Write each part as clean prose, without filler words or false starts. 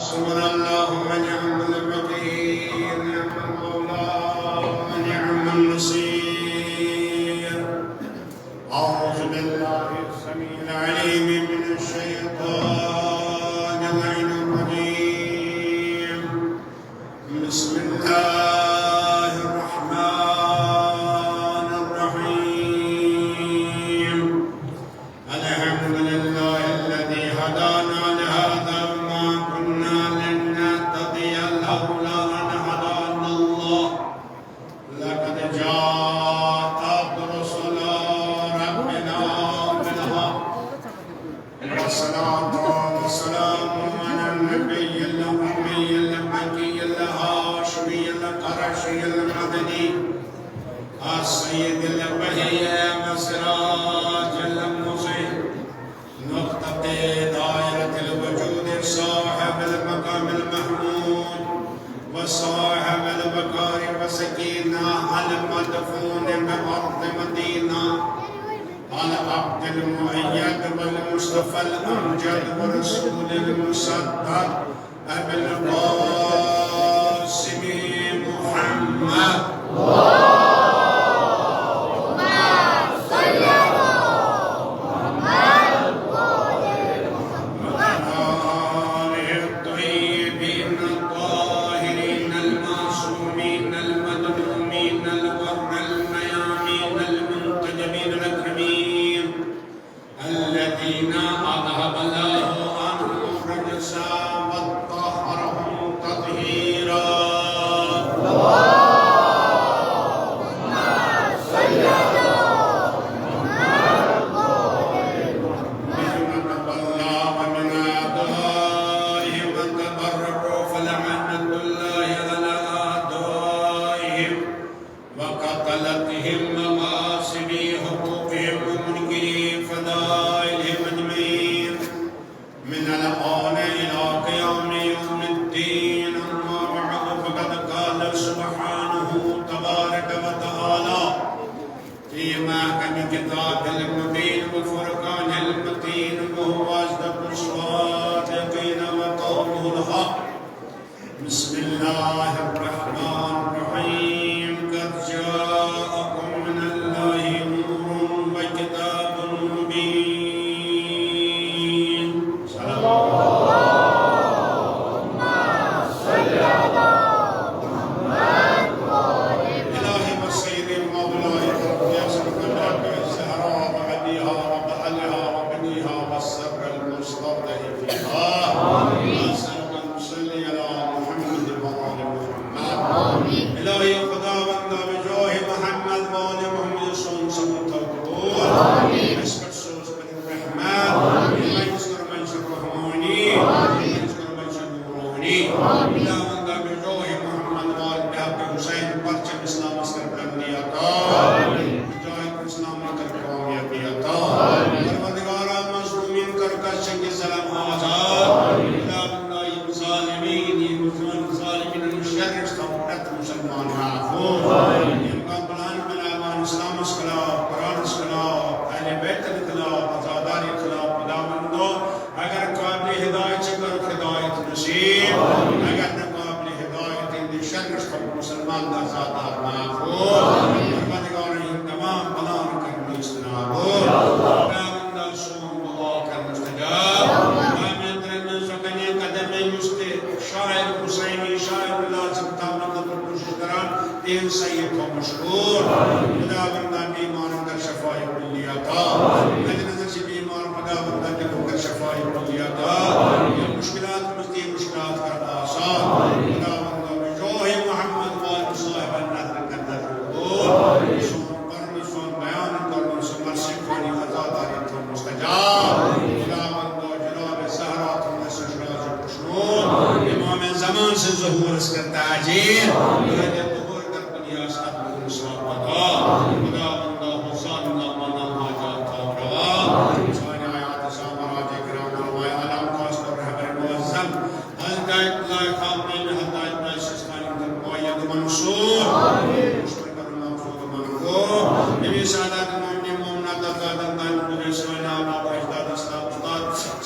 حسبنا الله ونعم الوكيل نعم المولى ونعم النصير أعوذ بالله السميع العليم من الشيطان اللعين الرجيم بسم الله الرحمن الرحيم الحمد لله الذي هدانا لهذا وما كنا لنهتدي لولا أن هدانا الله لقد جاءت رسل ربنا بالحق والصلاة والسلام على النبي الأمي المكي الهاشمي القرشي المدني السيد البهي مسراج المضيء نقطة دائرة الوجود صاحب المقام المحمود وصاحب البقاء والسكينة المدفون بأرض مدينة العبد المؤيد والمصطفى الأمجد ورسول المصدق أبي القاسم محمد الذين أذهب الله عنهم الرجس وطهرهم تطهيرا ومن أعدائهم وتبرروا فلعنة الله على أعدائهم وقتلتهم مغاصبي حقوقهم ومنكري فضائلهم أجمعين من الآن إلى قيام يوم الدين أما بعد فقد قال سبحانه تبارك وتعالى في محكم كتاب المبين وفرقان المتين وهو أصدق الصادقين وقوله الحق بسم الله الرحمن الرحيم قد جاءكم من الله نور وكتاب مبين صلى الله إلهي وسيدي مولاي يا سيدنا الزهراء وأبيها وبعلها وبنيها والسر المستودع فيها وسلم صلي على محمد وآل محمد إلهي خدا بندہ بجوہ محمد وآل محمد صلی اللہ علیہ وسلم نسبت سوز بن الرحمن منشر منشر رحمانی منشر منشر نورانی خدا بندہ بجوہ محمد وآل بحق حسین پرچم اسلام اسکر کرنیاتا مجاہد اسلام کر کرامیتیاتا پروردگارہ مظلومین کر کشنگ ظلم آزاد خدا بندہ یہ ظالمین یہ ظالمین المشرر استغفرت مسلمان معفوظ ان کا بلان بلامان اسلام اسکلاف قرآن اسکلاف اہل بیت الخلاف ازاداری خلاف خدا بندو اگر قابل ہدایت چکر ہدایت نصیب اگر نقابل ہدایت اندی شر استغفر مسلمان دا ازادار معفوظ پروردگار ان تمام بلان کرنی استنابو خدا بندہ سوم دعا کر مستجاب آمین درن سکنی قدم یستے شاعر حسینی شاعر لازم تامن پر کوشش کران تین سید کو مشکور خدا بندہ بیمار اندر شفای کلی عطا نظر سے بیمار خدا بندہ کے کر شفای کلی عطا مشکلات مزید مشکلات کر آسان خدا بندہ بجوہ محمد وآل صاحب النظر قدر سون کرن سون بیان کرن سمر سکھانی عزاداری تو مستجاب خدا بندہ جناب زہرا تو نسشراج کشنور امام زمان سے ظہور اس کا تاجیر خدا ظہور کر بنیاس اپنے مسلم پتا خدا بندہ حسان نامانا حاجات روا سوانی آیات سامراج اکرام نوائی علام خاص پر رہبر معظم حضرت اللہ خامنین حضرت نائسستانی در معید منصور مشکر کرن مغفوظ منگو نبی سعادت مومنی مومنات افضادن دائم قدر سوانی آبا و اجداد استاد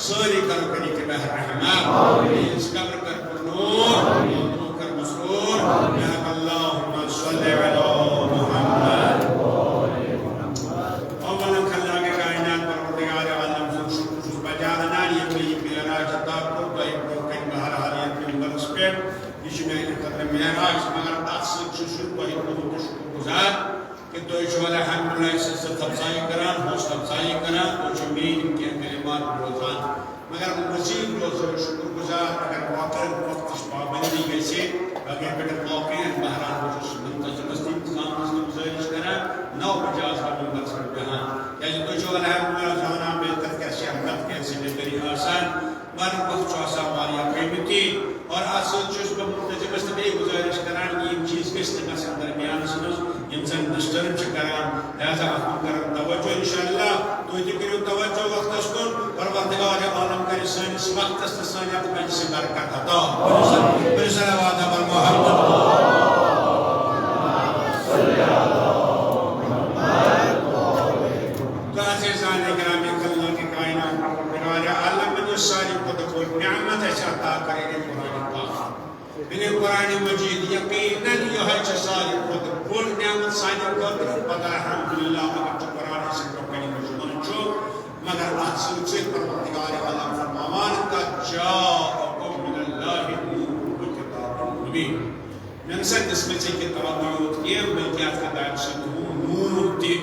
ساری کرو کنی کے بہر رحمہ اس قبر کر یہ میرے خطر معراج مگر تاثر بہت شکر گزار کہ تھی الحمدللہ عزت افزائی کران حوصلہ افزائی کران تھی میری کلمات روزان مگر مزید روزو شکر گزار اگر واقعا وقت پابندی گئی اگر پہ موقع بہرحال بہت منتظم انتظام گزارش کران 9 بجے آسان مقصد بہان کیونکہ تھی الحمدللہ زانہ بہتر کیسے حرکت کیسے بہتری آسان مگر وقت آسان واریاہ قیمتی اور اصل چیز منتظم گزارش کران یہ چیز گھس گھن درمیان مز یم زن ڈسٹرب کران لہذا اتھ کر توجہ انشاءاللہ تھی تہ کرو توجہ وقتس کن پروردگار عالم کر سانس وقتس تو سانس مجلس برکت عطا صلوات بر محمد عزیزان گرامی اللہ کے کائنات پروردگار عالم من ساری خود نعمت عطا کرے قرآن پاک بن قرآن مجید یقینا یہ ساری خود بول نعمت سانی خاطر پتہ الحمدللہ اگر قرآن سے کنی مجموعہ چھو مگر احسن سے پروردگار عالم فرمان کا جاءکم من اللہ نور و کتاب مبین من سن اس میں سے کتاب یہ ملکیات کا دائم سے نور تھی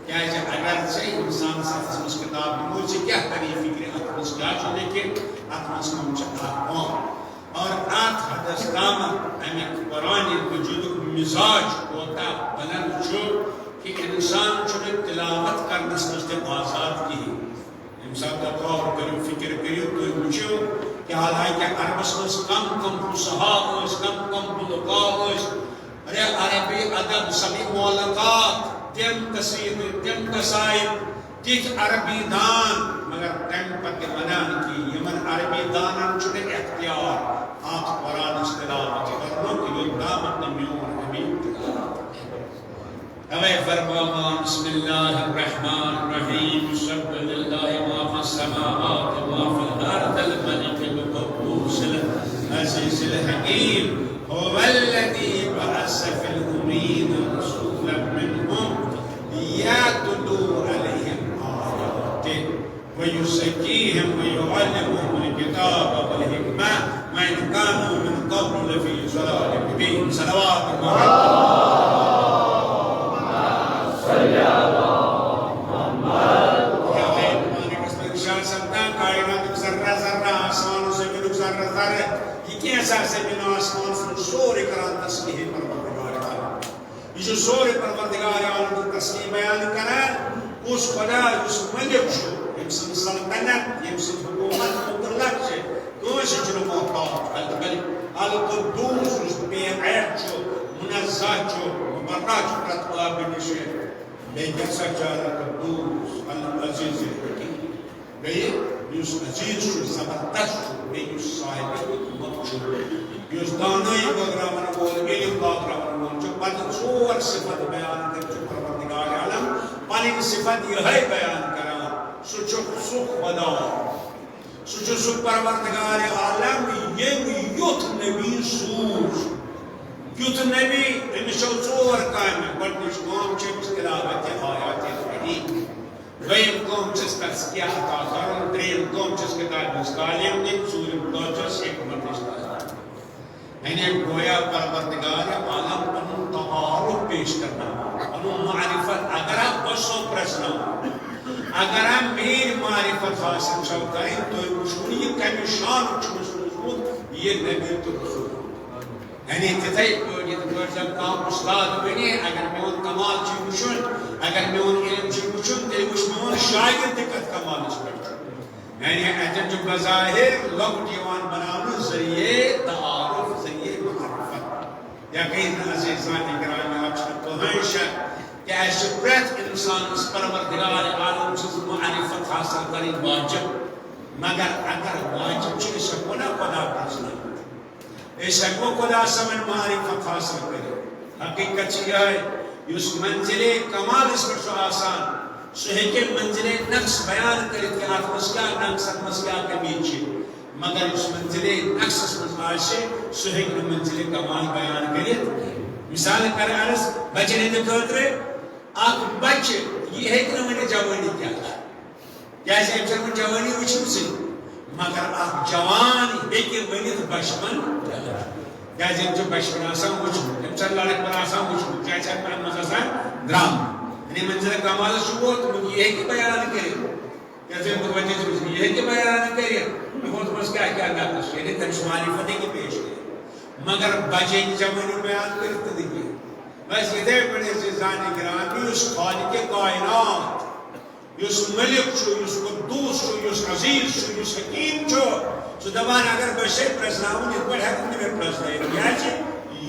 کیا ہے اگر سے انسان ساتھ اس کتاب نور سے کیا کری فکر اتمس کیا چھو لیکن اتمس کم چکا کون اور آت حدث دامت امیک قرآن وجود مزاج ہوتا بلند چھو کہ انسان چھوڑے تلاوت کرنس مجھتے آزاد کی انسان کا طور کرو فکر کرو تو مجھو کہ حالانکہ عربس میں کم فسحا ہوئیس کم بلقا ہوئیس ارے عربی ادب سبھی مولکات تم تصویر تم تصائب تیج عربی دان مگر تم پتہ منان کی یمن عربی دانان چھوڑے اختیار آپ قرآن استدامت کرنو کہ یہ دامت نمیون حمید اوے فرماما بسم اللہ الرحمن الرحیم سبح للہ ما فی السماوات ما فی الارض الملک القدوس العزیز الحکیم هو الذی بعث فی الامین رسولا منهم یتلو علیہم آیاته ویزکیہم ویعلمهم الکتاب والحکمہ وإن كانوا من قبل لفي ضلال مبين صلوات جو زور پروردگار عالم کی تسلیم بیان کریں اس خدا اس ملک شو یمسن سلطنت یمسن حکومت مطلق سے دوش جنو محتاط الملک القدوس اس بین عیب چھو منزہ چھو مبرہ چھو رتبہ بنشے بے جیسا جارہ قدوس العزیز الحکیم بے یوس عزیز شو زبردست شو بے یوس صاحب حکمت شو یوس دانائی بگرامن بول علم باگرامن بول جو پتہ چور صفت بیان کر جو پروردگار عالم پانی صفت یہ ہے بیان کرا سچو سخ خدا سچو سخ پروردگار عالم یہ یوت نبی سوز یوت نبی انشو چور کام گوڑنش قوم چیز تلاوت آیات حدیث دویم قوم چیز تذکیہ عطا کرن دریم قوم چیز کتاب مستعلیم دن سورم دوچس حکمت اشتاز یعنی گویا پروردگار عالم انہوں تعارف پیش کرنا انہوں معرفت اگر آپ بسوں پرسنا اگر آپ میر معرفت حاصل چھو کریں تو مشہوری یہ کمی شان چھوٹ یہ نبی تو رسول یعنی تتائی جب کام استاد بنی اگر میں ان کمال چی مشن اگر میں ان علم چی مشن تیلی مش میں ان شاید دقت کمال اس پر یعنی اجب جو بظاہر لوگ دیوان بنانا ذریعے تعارف ذریعے معرفت یقین عزیزان اکرام آپ سے کوہنشت کہ ایسے پریت انسان اس پروردگار عالم سے معرفت حاصل کریں واجب مگر اگر واجب چیز سکونا خدا پرسنا ایسا کو خدا سمن معرفت حاصل کرے حقیقت چیز ہے اس منزل کمال اس پر سو آسان سہیکل منزل نقص بیان کرت کہ آتمس کیا نقص اتمس کیا کمی چھے مگر اس منزل نقص اس مزاشے سہیکل منزل کمال بیان کرت مثال کر عرض بچے نے دکھوترے آگ بچے یہ ہے کہ نمانے جوانی کیا ہے جیسے ایک چرمن جوانی اچھو سے مگر آگ جوانی ایک ونیت بشمن کیازِ یِم چھِ بَچپن آسان وٕچھمُت یِم چھِ لڑکہٕ آسان وٕچھمُت کیٛاہ چھِ اَتھ منٛز آسان درٛامُت یعنی منزل کمالس چھُ ووتمُت یہِ ہیٚکہِ بیان کٔرِتھ یَتھ زَن مُتوجہ چھُ وٕچھمُت یہِ ہیٚکہِ بیان کٔرِتھ مےٚ ووتمُت کیٛاہ کیٛاہ نقٕص یعنی تٔمِس معرفت ہیٚکہِ پیش کٔرِتھ مگر بچہِ ہیٚکہِ ژےٚ ؤنِو بیان کٔرِتھ تہٕ نہٕ کینٛہہ بس یِتھَے پٲٹھۍ ٲسۍ زانہِ گرامی یُس خالقِ کائنات یُس مٔلِک چھُ یُس قدوٗس چھُ یُس عزیٖز چھُ یُس حکیٖم چھُ سُہ دپان اگر بہٕ چھَے پرٛزناوُن یِتھ پٲٹھۍ ہٮ۪کہٕ نہٕ مےٚ پرٛزنٲیِتھ کیٛازِ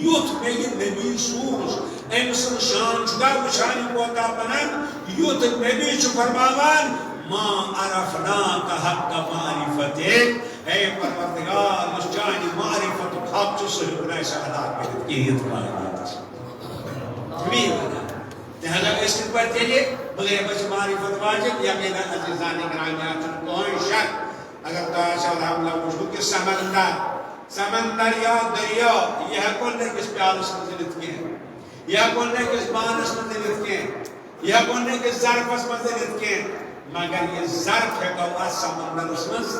یُتھ مےٚ یہِ نبی سوٗز أمۍ سُنٛد شان چھُ گا وٕچھان یہِ کوتاہ بنان یُتھ نبی چھُ فرماوان ما عرفناک حق معرفتک اے پروردگار یُس چانہِ معرفتُک حق چھُ سُہ ہیوٚک نہٕ اَسہِ ادا کٔرِتھ کِہیٖنۍ کائناتس می وَنان لہذا أسۍ کِتھ پٲٹھۍ تیٚلہِ بغٲر أسۍ معرفت واجب یا میٲنۍ عزیٖزانہِ گرامی اَتھ چھُنہٕ کٕہۭنۍ شک اگر تۄہہِ آسیو الحمدُاللہ وٕچھمُت کہِ سمندر یا دریا یہِ ہٮ۪کون نہٕ أکِس پیالس منٛز أنِتھ کینٛہہ یہِ ہٮ۪کون نہٕ أکِس بانس منٛز أنِتھ کینٛہہ یہِ ہٮ۪کون نہٕ أکِس ظرفس منٛز أنِتھ کینٛہہ مگر یہِ ظرف ہٮ۪کو اَتھ سمندرس منٛز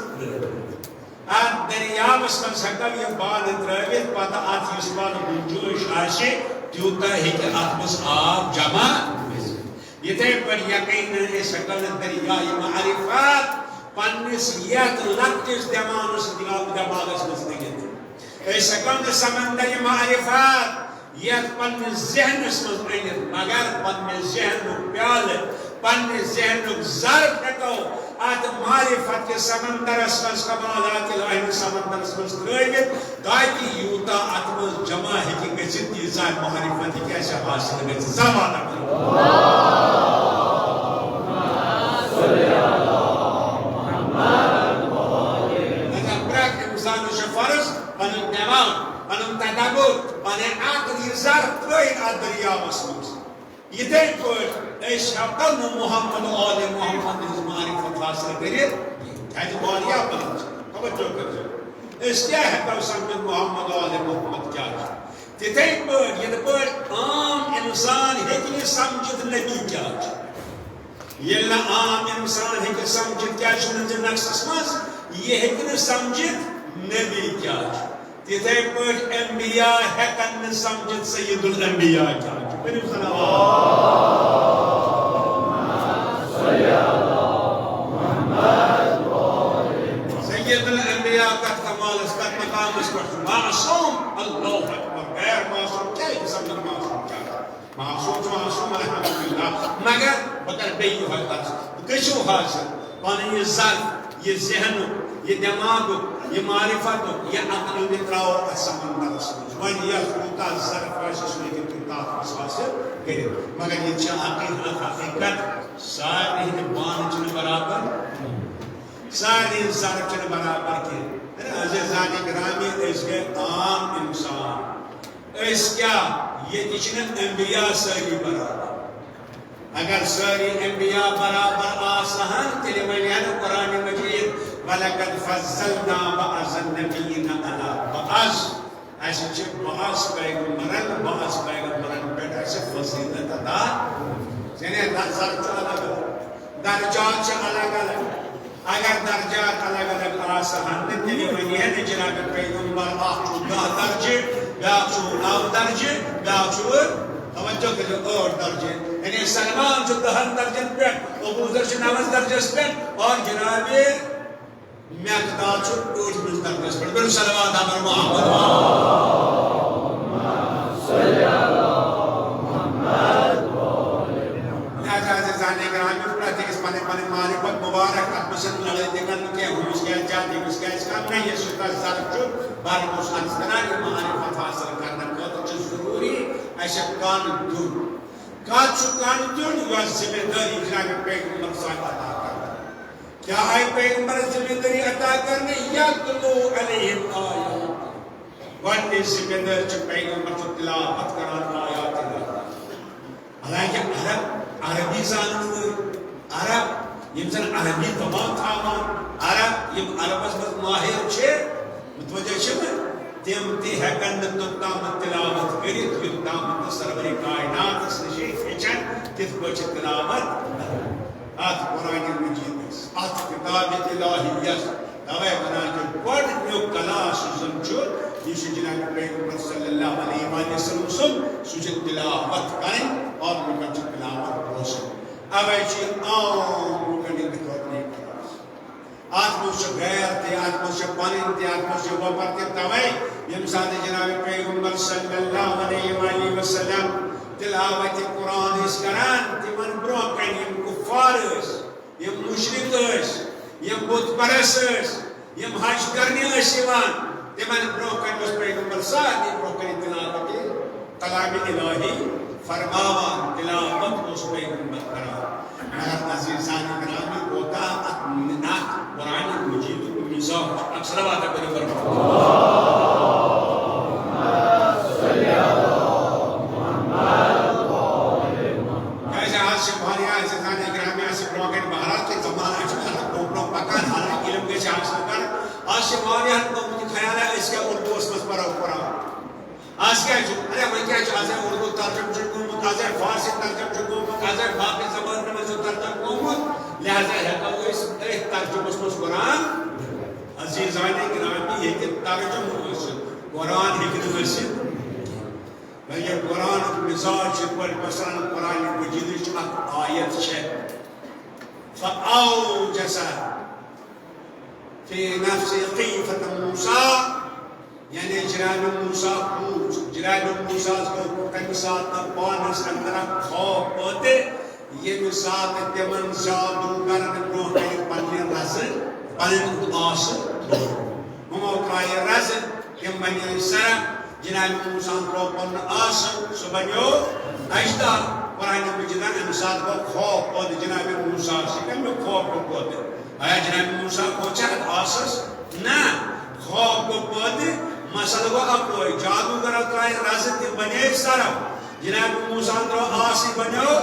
اَتھ دٔریاوس منٛز ہٮ۪کو یہِ بانہٕ ترٲوِتھ پتہٕ اَتھ یُس پتہٕ گُنجٲیِش آسہِ تیوٗتاہ ہیٚکہِ اَتھ منٛز آب جمع گٔژھِتھ یِتھَے پٲٹھۍ یقیٖنن أسۍ ہٮ۪کو نہٕ دٔریایہِ معرفت پننِس یتھ لۄکٹِس دٮ۪ماغس منٛز لٔگِتھ أسۍ ہٮ۪کو نہٕ سمندر معرفت یتھ پننِس ذہنس منٛز أنِتھ مگر پننِس ذہنُک پیالہٕ پننِس ذہنُک ظرف ہٮ۪کو اتھ معرفت کِس سمندرس منٛز کمالات الہی سمندرس منٛز ترٲوِتھ تاکہِ یوٗتاہ اتھ منٛز جمع ہیٚکہِ گٔژھِتھ تیٖژاہ معرفت ہیٚکہِ اَسہِ حٲصِل گٔژھِتھ زمانہ پنُن دٮ۪ماغ پنُن تدبر پنٕنۍ عقل یہِ ظرف ترٲیِتھ اتھ دٔریاوس منٛز یِتھَے پٲٹھۍ أسۍ ہٮ۪کو نہٕ محمد آلِ محمد ہٕنٛز معرفت حٲصِل کٔرِتھ کیٛازِ واریاہ بلند چھِ توجہ کٔرۍزیو أسۍ کیٛاہ ہٮ۪کو سمجھِتھ محمد آلِ محمد کیٛاہ چھُ تِتھَے پٲٹھۍ یِتھ پٲٹھۍ عام اِنسان ہیٚکہِ نہٕ سمجھِتھ نبی کیٛاہ چھُ ییٚلہِ نہٕ عام اِنسان ہیٚکہِ سمجھِتھ کیٛاہ چھُ نزِ نقشس منٛز یہِ ہیٚکہِ نہٕ سمجھِتھ نبی کیٛاہ چھُ تِتھَے پٲٹھۍ انبیا ہٮ۪کن نہٕ سمجھِتھ سید الانبیا کیٛاہ چھُ ؤنِو سید الانبیا کتھ کمالس کتھ مقامس پٮ۪ٹھ چھُ معصوم اللہ اکبر غیر معصوم کیٛاہ ہیٚکہِ سمجھِتھ معصوم کیٛاہ چھُ معصوم چھُ معصوم الحمدللہ مگر بہٕ کرٕ بیٚیہِ یِہوٚے کتھ بہٕ گٔژھِو حٲصِل پنُن یہِ ظرف یہِ ذہنُک یہِ دٮ۪ماغُک یہِ معرفتُک یہِ عقل تہِ ترٛاوو اتھ سمندرس منٛز وۄنۍ یتھ کوٗتاہ ظرف آسہِ سُہ ہیٚکہِ تیوٗتاہ اتھ منٛز حٲصِل کٔرِتھ مگر ییٚتہِ چھِ حقیٖقت سارنٕے ہٕنٛدۍ بانہٕ چھِنہٕ برابر سارنٕے ہٕنٛدۍ ظرف چھِنہٕ برابر کینٛہہ عزیٖزانہِ گرامی أسۍ گٔے عام اِنسان أسۍ کیٛاہ ییٚتہِ چھِنہٕ انبیا سٲری برابر اگر سٲری انبیا برابر آسہن تیٚلہِ وَنہِ ہا نہٕ قرآنِ مجیٖد وَلَقَدْ فَضَّلْنَا بَعْضَ النَّبِيِّينَ عَلَىٰ بَعْضٍ اَسہِ چھِ بعض پیغمبرن پٮ۪ٹھ اَسہِ فضیٖلت عطا یعنی ظرف چھُ الگ الگ درجات چھِ الگ الگ اگر درجات الگ الگ آسہن نہٕ تیٚلہِ وَنہِ ہا نہٕ جناب پیغمبر اکھ چھُ 10 درجہِ بیٛاکھ چھُ 9 درجہِ بیٛاکھ چھُ توجہ کٔرِو 8 درجہِ یعنی سلمان چھُ 10 درجن پٮ۪ٹھ ابوٗذر چھُ 9 درجس پٮ۪ٹھ اور جناب مقداد چھُ 8 درجس پٮ۪ٹھ بِلکُل صلوات علی محمد لہذا عزیٖزانہِ گرامی پرٛٮ۪تھ أکِس پنٕنۍ پنٕنۍ معرفت مُبارک اتھ منٛز چھنہٕ لڑٲے تہِ کرنہٕ کینٛہہ ہُمِس کیٛازِ زیادٕ ییٚمِس کیٛازِ کم نہ یُس یوٗتاہ ظرف چھُ برعکس عرض کران یہِ معرفت حٲصِل کرنہٕ خٲطرٕ چھُ ضروٗری اَسہِ کن دیُن کتھ چھُ کن دیُن یۄس ذمہٕ دٲری جناب پیغمبر صٲب عطا کرنہٕ کیٛاہ آیہِ پیغمبرس ذمہٕ دٲری عطا کرنہٕ یتلو علیہم آیات گۄڈنِچ ذمہٕ دٲری چھِ پیغمبر چھُ تلاوت کران آیات حالانکہِ عربی زانن وٲلۍ عرب یِم زن عربی زبان تھاوان عرب یِم عربس منٛز مٲہِر چھِ متوجہ چھِنہٕ تِم تہِ ہٮ۪کن نہٕ توٚتامتھ تلاوت کٔرِتھ یوٚتامتھ نہٕ سرورِ کائناتس نِش ہیٚچھن تِتھ پٲٹھۍ چھِ تلاوت اتھ قرآنِ مجیٖدس اتھ کِتابہِ الہِیس توے ونان چھِ گۄڈنیُک کلاس یُس زن چھُ یہ جناب پیغمبر صلی اللہ علیہ وسلم سن سہ تلاوت کریں اور لکن تلاوت روزن اوے عام لکن آج مجھ غیر تھے آج مجھ پنن تھے آج مجھ وبر تھے توے یم ساتھ جناب پیغمبر صلی اللہ علیہ وسلم تلاوت قرآن اس کران تمن برو کن یم کفار یم مشرک یم بت پرست یم حج کرنے تمن برو کن اس پیغمبر ساتھ برو کن تلاوت کلام الہی فرماوان تلاوت اس پیغمبر کران مگر عزیزان گرامی ہوتا اتمنات قرآن مجید المزاح اکثر بات ہے کیسے آج سے بھاری عزیزان گرامی آج سے بروکن بہارات کے زمانہ چکا کوپنوں پکان حالا علم کے سے حاصل کر آج سے بھاری حد کو مجھے خیال ہے اس کا اردو اس مس پر قرآن آج کیا جو ارے میں کیا چاہتا ہے اردو ترجم چکو آج ہے فارسی ترجم چکو آج ہے باقی زبان میں جو ترجم کو لہذا ہے کہ اس ترجم اس مس قرآن عزیزان گرامی یہ کہ ترجم اس قرآن حکم ورسد یہ قرآن مزاج پر مثلا قرآن مجید اک آیت شہ فأوجس في نفس خيفة موسى یعنی جناب موسیٰ کو جناب موسیٰ کو کمی ساتھ پانس اندر خوف ہوتے یہ ساتھ تمن جادوگر برونٹے پنہ رزن پنن آس ہمو ترائی رزن تم بنی سر جناب موسیٰ کو پن آس سہ بنیو اجدا قرآن مجیدان ام ساتھ کو خوف ہوتے جناب موسیٰ سے کمی خوف ہوتے آیا جناب موسیٰ کو چاہت آسس نا خوف ہوتے مسئلہ کو اپوئی جادوگر ترائی رزن تم بنی سر جناب موسیٰ درو آسی بنیو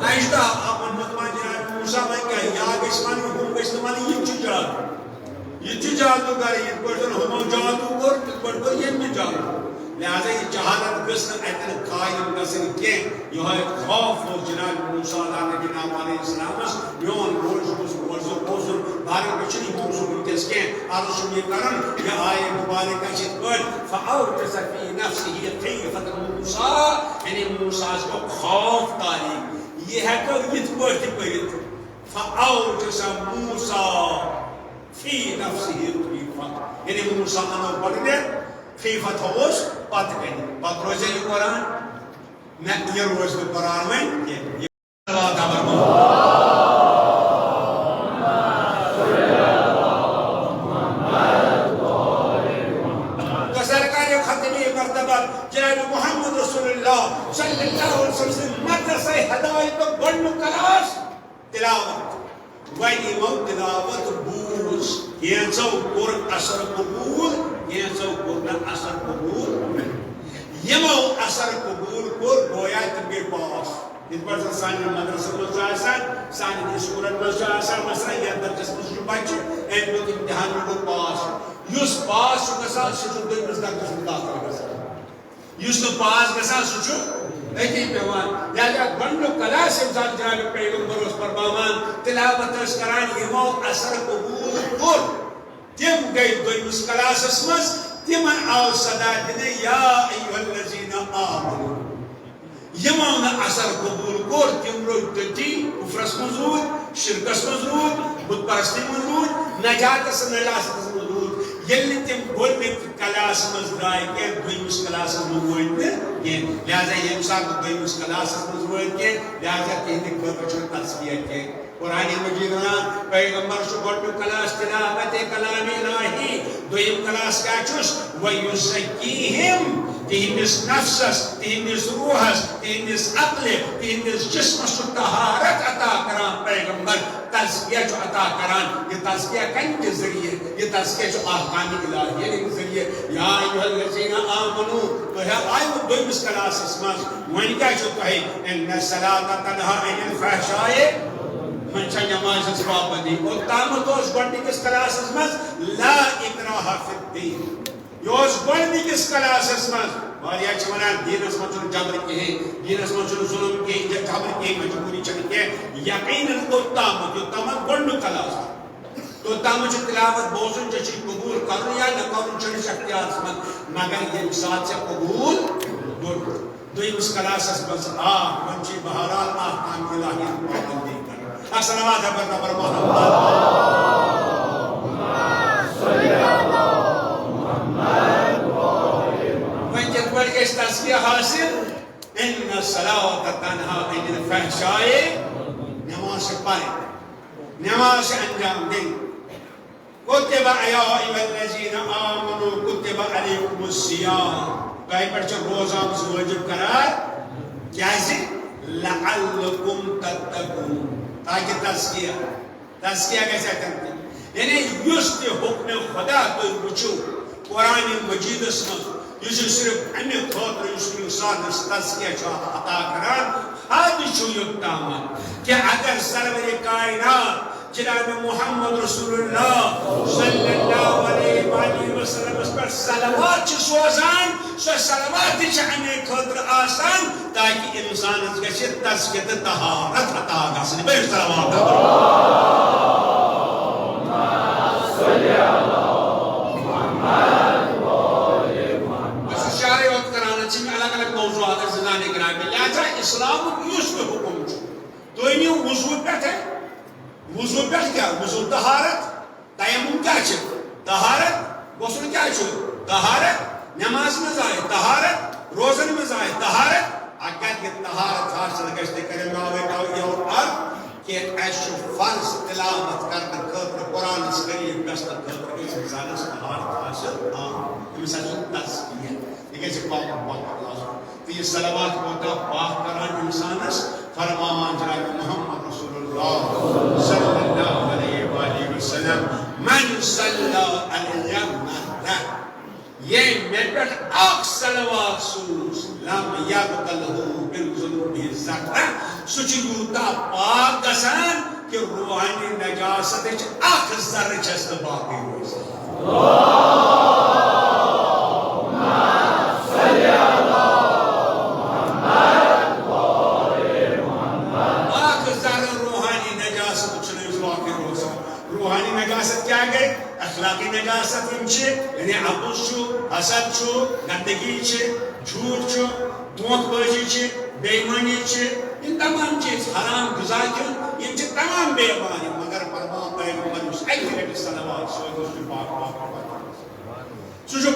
اجدا اپن مطمئن جناب موسیٰ بن گئی یا گسمانی حکم گسمانی یہ چی جادو یہ چی جادو گاری یہ پرسن ہمو جادو گر پرسن یہ میں جادو لہذا یہ جہالت گسن ایتن قائم گسن کے یہ ایک خوف ہو جناب موسیٰ علیہ نبی علیہ السلام میون روز روزو روزو باری بچنی موسیٰ بکس کے آرشم یہ کرن یہ آئے مبارکہ چیت پر فَأَوْجَسَ فِي نَفْسِهِ خِيفَةَ موسیٰ یعنی موسیٰ کو خوف تاری یہ ہے کہ یہ پڑھتی پڑھت فَأَوْجَسَ مُوسَىٰ فِي نَفْسِهِ خِيفَةَ یعنی موسیٰ انو پڑھنے خیفت ہوش پات کنی پات روزے یہ قرآن نہ یہ روز میں قرآن میں یہ اللہ کا برمان تو سرکاری ختمی مرتبہ جناب محمد رسول اللہ صلی اللہ علیہ وسلم مدرسہ ہدایت و بڑھنو کلاس تلاوت وینی مو تلاوت بوز یہ سو قرآن اثر قبول یہ سو قرآن اثر قبول یمو اثر قبول کر گویا تمہیں پاس اس پر سانی مدرسہ میں جائسان سانی سکولن میں جائسان مثلا یہ درجس میں بچے ایک لوگ امتحان میں پاس یس پاس گسا سچو دویمس درجس میں داخل گسا یس پاس گسا سچو ایکی پیوان یا گنڈو کلاس امزاد جناب پیغمبر اس پر بامان تلاوت اس کران یمو اثر قبول کر تم گئی دویمس کلاس اسمس تمن آو صدا دنے یا ایوہ الذین آمنوا یمون اثر قبول کر تم روی تتی کفرس مزرود شرکس مزرود بت پرستی مزرود نجاتس نجاستس مزرود یلی تم گوڑنک کلاس مزدائی کے دویمس کلاس مزرود کے لہذا یہ مساق دویمس کلاس مزرود کے لہذا تہنے کھوپچو تصویہ کے قرآن مجیدان پیغمبر شو گوڑنو کلاس تلاوت کلام الہی دویم کلاس کیا چوس وَيُزَكِّيهِمْ تہندس نفسس تہندس روحس تہندس عقل تہندس جسمس طہارت عطا کران پیغمبر تزکیہ جو عطا کران یہ تزکیہ کن کے ذریعے یہ تزکیہ جو احکام الہیہ کے ذریعے یا ایوہ الذین آمنو تو ہے آئیو دویمس کلاس اسماس وہن کیا جو کہے ان الصلاة تنہا عن الفحشاء من چا نماز اس پابندی اور تامت اس گوڑنی کس کلاس اسماس لا اکراہ فی الدین یوز گوڑنی کس کلاس اسماس واریا چمانان دین اس مجھول جبر کے ہیں دین اس مجھول ظلم کے جبر کے مجبوری چن کے یقیناً اتامت گوڑنو کلاس تو تام تلاوت بوزن چی قبول کرن یا نہ کرن چنس اختیار من مگر یہ ساتھ سے قبول دویمس کلاسس مز من چی بہرحال احکام الہی پابندی کر الصلوات بر محمد وين جدول ايش تزكية حاصل ان الصلاة تنهى عن الفحشاء نماز پڑھیں نماز انجام دیں كتب يا ايها الذين امنوا كتب عليكم الصيام کہیں پر چھ روزہ واجب قرار کیسے لعلکم تتقون تاکہ تزکیہ کیسے کرتے یعنی اس کے حکم خدا تو وچو قرآن مجید میں یہ صرف امی خاطر اس انسان تزکیہ عطا کران حد یکتام کہ اگر سرور کائنات جناب محمد رسول اللہ صلی اللہ علیہ وآلہ وسلم اس پر صلوات سوزان سو صلوات امی خاطر آسان تاکہ انسان اس کے تزکیہ طہارت عطا کرسن بیر صلوات اسلام اس کے حکم تو یہ وضو پہ ہے وضو پہ کیا وضو طہارت تیمم کیا ہے طہارت غسل کیا ہے طہارت نماز میں آئے طہارت روزن میں آئے طہارت اگر یہ طہارت حاصل گشتے کریں گے اور اب کہ ایسو فرض تلاوت کرنے خاطر قرآن کریم دست خاطر اس انسان سے طہارت حاصل مثلا تزکیہ یہ کیسے پاک اللہ تو یہ صلوات ہوتا پاک کران انسانس فرمان جناب محمد رسول اللہ صلی اللہ علیہ وآلہ وسلم من صلی علیہ مرہ یہ میپٹ اک صلوات سوز لم یبتلہو بالذنوب الزکرہ سچیوتا پاک گسان کہ روحانی نجاست اک ذر چست باقی ہوئی روحانی نجاست کیا گئے اخلاقی نجاست یعنی عبوس حسد گندگی جھوٹ دھوکہ بازی بےایمانی ان تمام چیز حرام غذا ان تمام بے ایمانی مگر فرمان پیغمبر اس اکہ صلوات سو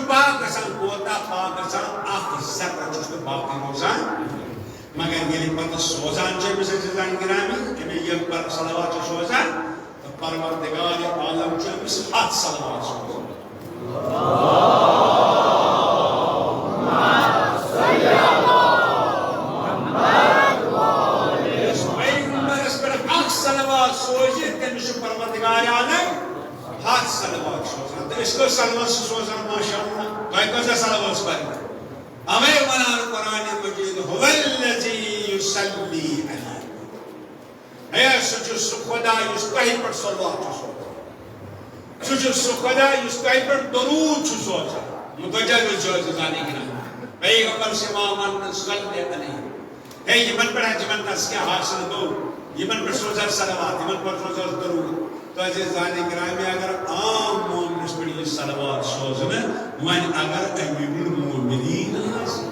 پاک گژھان کوتا پاک گژھان اخ ذرہ چھُس نہٕ باقی روزان مگر ییٚلہِ پتہٕ سوزان چھِ أمِس عزیزان گرامی أمۍ یِم پر صلوات چھِ سوزان پروردگار عالم چھُ أمِس 100 صلوات سوزان پیغمبرس پٮ۪ٹھ اکھ صلوات سوزِتھ تٔمِس چھُ پروردگار عالم 100 صلوات سوزان تہٕ أسۍ کٔژ صلوات چھِ سوزان ماشاء اللہ تۄہہِ کۭژاہ صلوات چھِ پرٕنۍ اوے ونان قرآن مجید هو الذی یصلی علیکم اے سہ خدا یس تۄہہِ پٮ۪ٹھ صلوات چھُ سوزان سہ خدا یس تۄہہِ پٮ۪ٹھ درود چھُ سوزان متوجہ گٔژھِو عزیزانے گرامی پیغمبر سے ونان صلی علیہ ہے یمن پٮ۪ٹھ یمن تزکیہ حاصل گوٚو یمن پٮ۪ٹھ سوزان صلوات یمن پٮ۪ٹھ سوزان درود تو عزیزانے گرامی اگر عام مومنس پٮ۪ٹھ یہِ صلوات سوزنہٕ وۄنۍ اگر امیٖر المومنیٖن آسہِ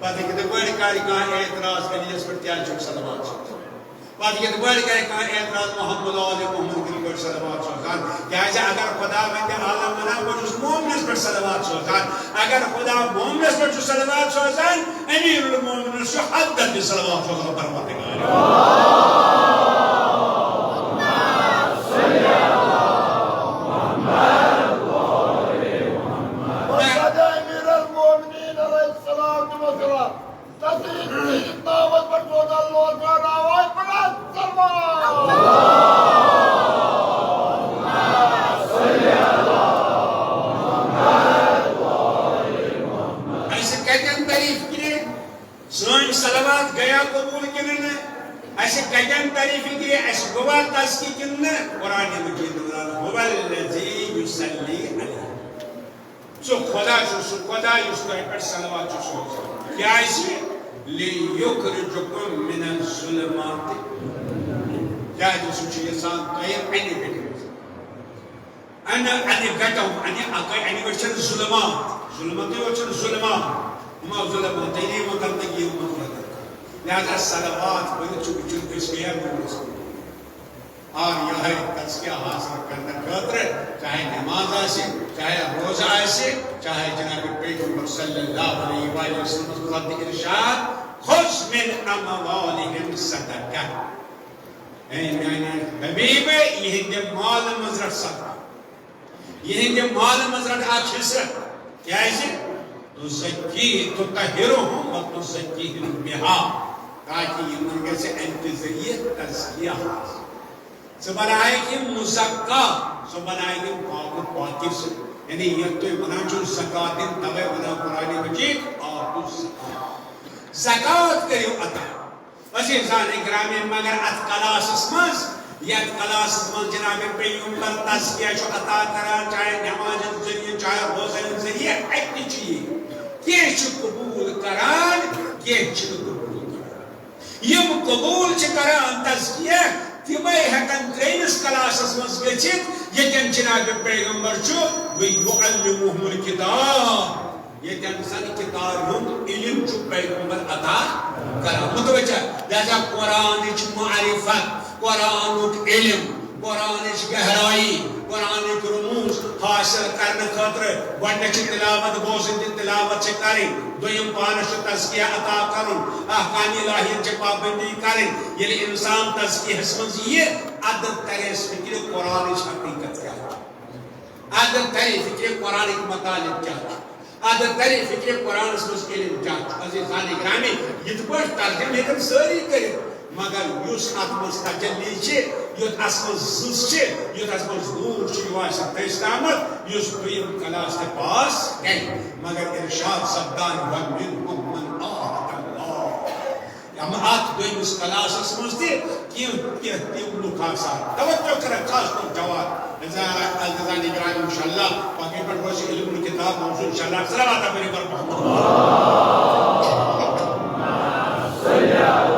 پتہٕ ہیٚکہِ نہٕ بٔڑۍ کارِ کانٛہہ اعتراض علیَس پٮ۪ٹھ کیٛازِ چھُکھ صلوات سوزان پتہٕ ہیٚکہِ نہٕ بٔڑۍ کارِ کانٛہہ اعتراض محمد آلِ محمد کِتھ پٲٹھۍ صلوات سوزان کیٛازِ اگر خدا وَنہِ عالم وَنان بہٕ چھُس مومنس پٮ۪ٹھ صلوات سوزان اگر خدا مومنس پٮ۪ٹھ چھُ صلوات سوزان امیٖر المومنیٖنس چھُ حدَس تہِ صلوات سوزان پروردگار سن صلوات گیا قبول کنن ایسے کتن تعریف کی ایسے گوا تزکی کنن قرآن مجید هو الذی یصلی علیہ سو خدا یس تۄہہِ پٮ۪ٹھ صلوات چھُ سوزان کیازِ لیُخرجکم من الظلمات کیازِ سُہ چھُ یژھان تۄہہِ اَنہِ پٮ۪ٹھ وچھن ظلمات وچھن ظلمات ما ظلمات تیری مقدگی مقدر لہذا صلوات پڑھو چھ اس کے اور یہ تزکیہ حاصل کرنے خاطر چاہے نماز آسے چاہے روزہ آسے چاہے جناب پیغمبر صلی اللہ علیہ وآلہ وسلم خود ارشاد خذ من اموالہم صدقہ حبیب یہ مال مزرٹ صدقہ یہ مال مزرٹ آج حصہ کیا ہے تطہرہم و تزکیہم بہا تاکہ یہ منگے سے انت ذریعہ تزکیہ حاصل سو بنائے کہ مزکہ سو بنائے کہ پاک پاکر سے یعنی یہ تو منان جو زکاة دن توے بنا قرآن مجید آتو زکاة زکاة کریو عطا وسی انسان اکرامی مگر ات کلاس اسمز یہ ات کلاس اسمز جناب پیغمبر تزکیہ جو عطا کرا چاہے نماز ذریعہ چاہے روزہ ذریعہ ایک چیئے یہ چھ قبول کران یہ چھ قبول کران یہ قبول چھ کران تزکیہ تمے ہیکن تریس کلاسس مز گچھت یتن جناب پیغمبر چھو وَيُعَلِّمُهُمُ الْكِتَابَ یتن سن کتاب ہند علم چھو پیغمبر عطا کرا متوجہ لہذا قرآن چھ معرفت قرآن علم قرآن گہرائی قرآن رموز حاصل کرنے خاطر گوڑنے چھ تلاوت بوزن تلاوت چھ کریں دویم پانش تزکیہ عطا کرن احکام الہی چھ پابندی کریں یعنی انسان تزکیہ حسمز یہ عدد تریس فکر قرآن چھ حقیقت کیا عدد تریس فکر قرآن کی مطالب کیا عدد تریس فکر قرآن اسمز علم کیا عزیزان اکرامی یہ تو پوش ترجم لیکن ساری کریں مگر یوس اتمز تجلی چھ یوت اسمز زس چھ یوت اسمز نور چھ یواش تیستامت یوس دویم کلاس کے پاس گئی مگر ارشاد سبدان وَمِنْهُمْ مَنْ آتَ اللَّهِ ہم آت دویم اس کلاس اسمز دے تیم لکھا سار توجہ کرے خاص تو جواب الزان اگران انشاءاللہ باقی پر روشی علم کتاب موضوع انشاءاللہ صلوات اپنی پر محمد صلی اللہ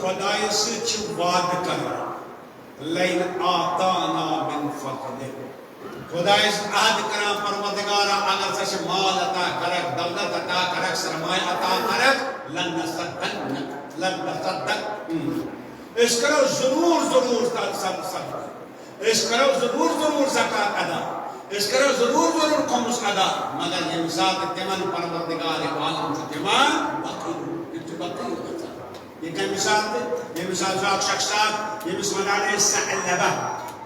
خدای سے وعد کر لین آتانا من فضل خدای سے عہد کرا پروردگارا اگر سے مال عطا کرک دولت عطا کرک سرمایہ عطا کرک لن نصدق اس کرو ضرور صدق اس کرو ضرور زکاة ادا اس کرو ضرور خمس ادا مگر یہ مثال تمن پروردگار عالم جو تمن بقیل یہ کیا مثال ہے یہ مثال ذات شخصات یہ مثال سعلبہ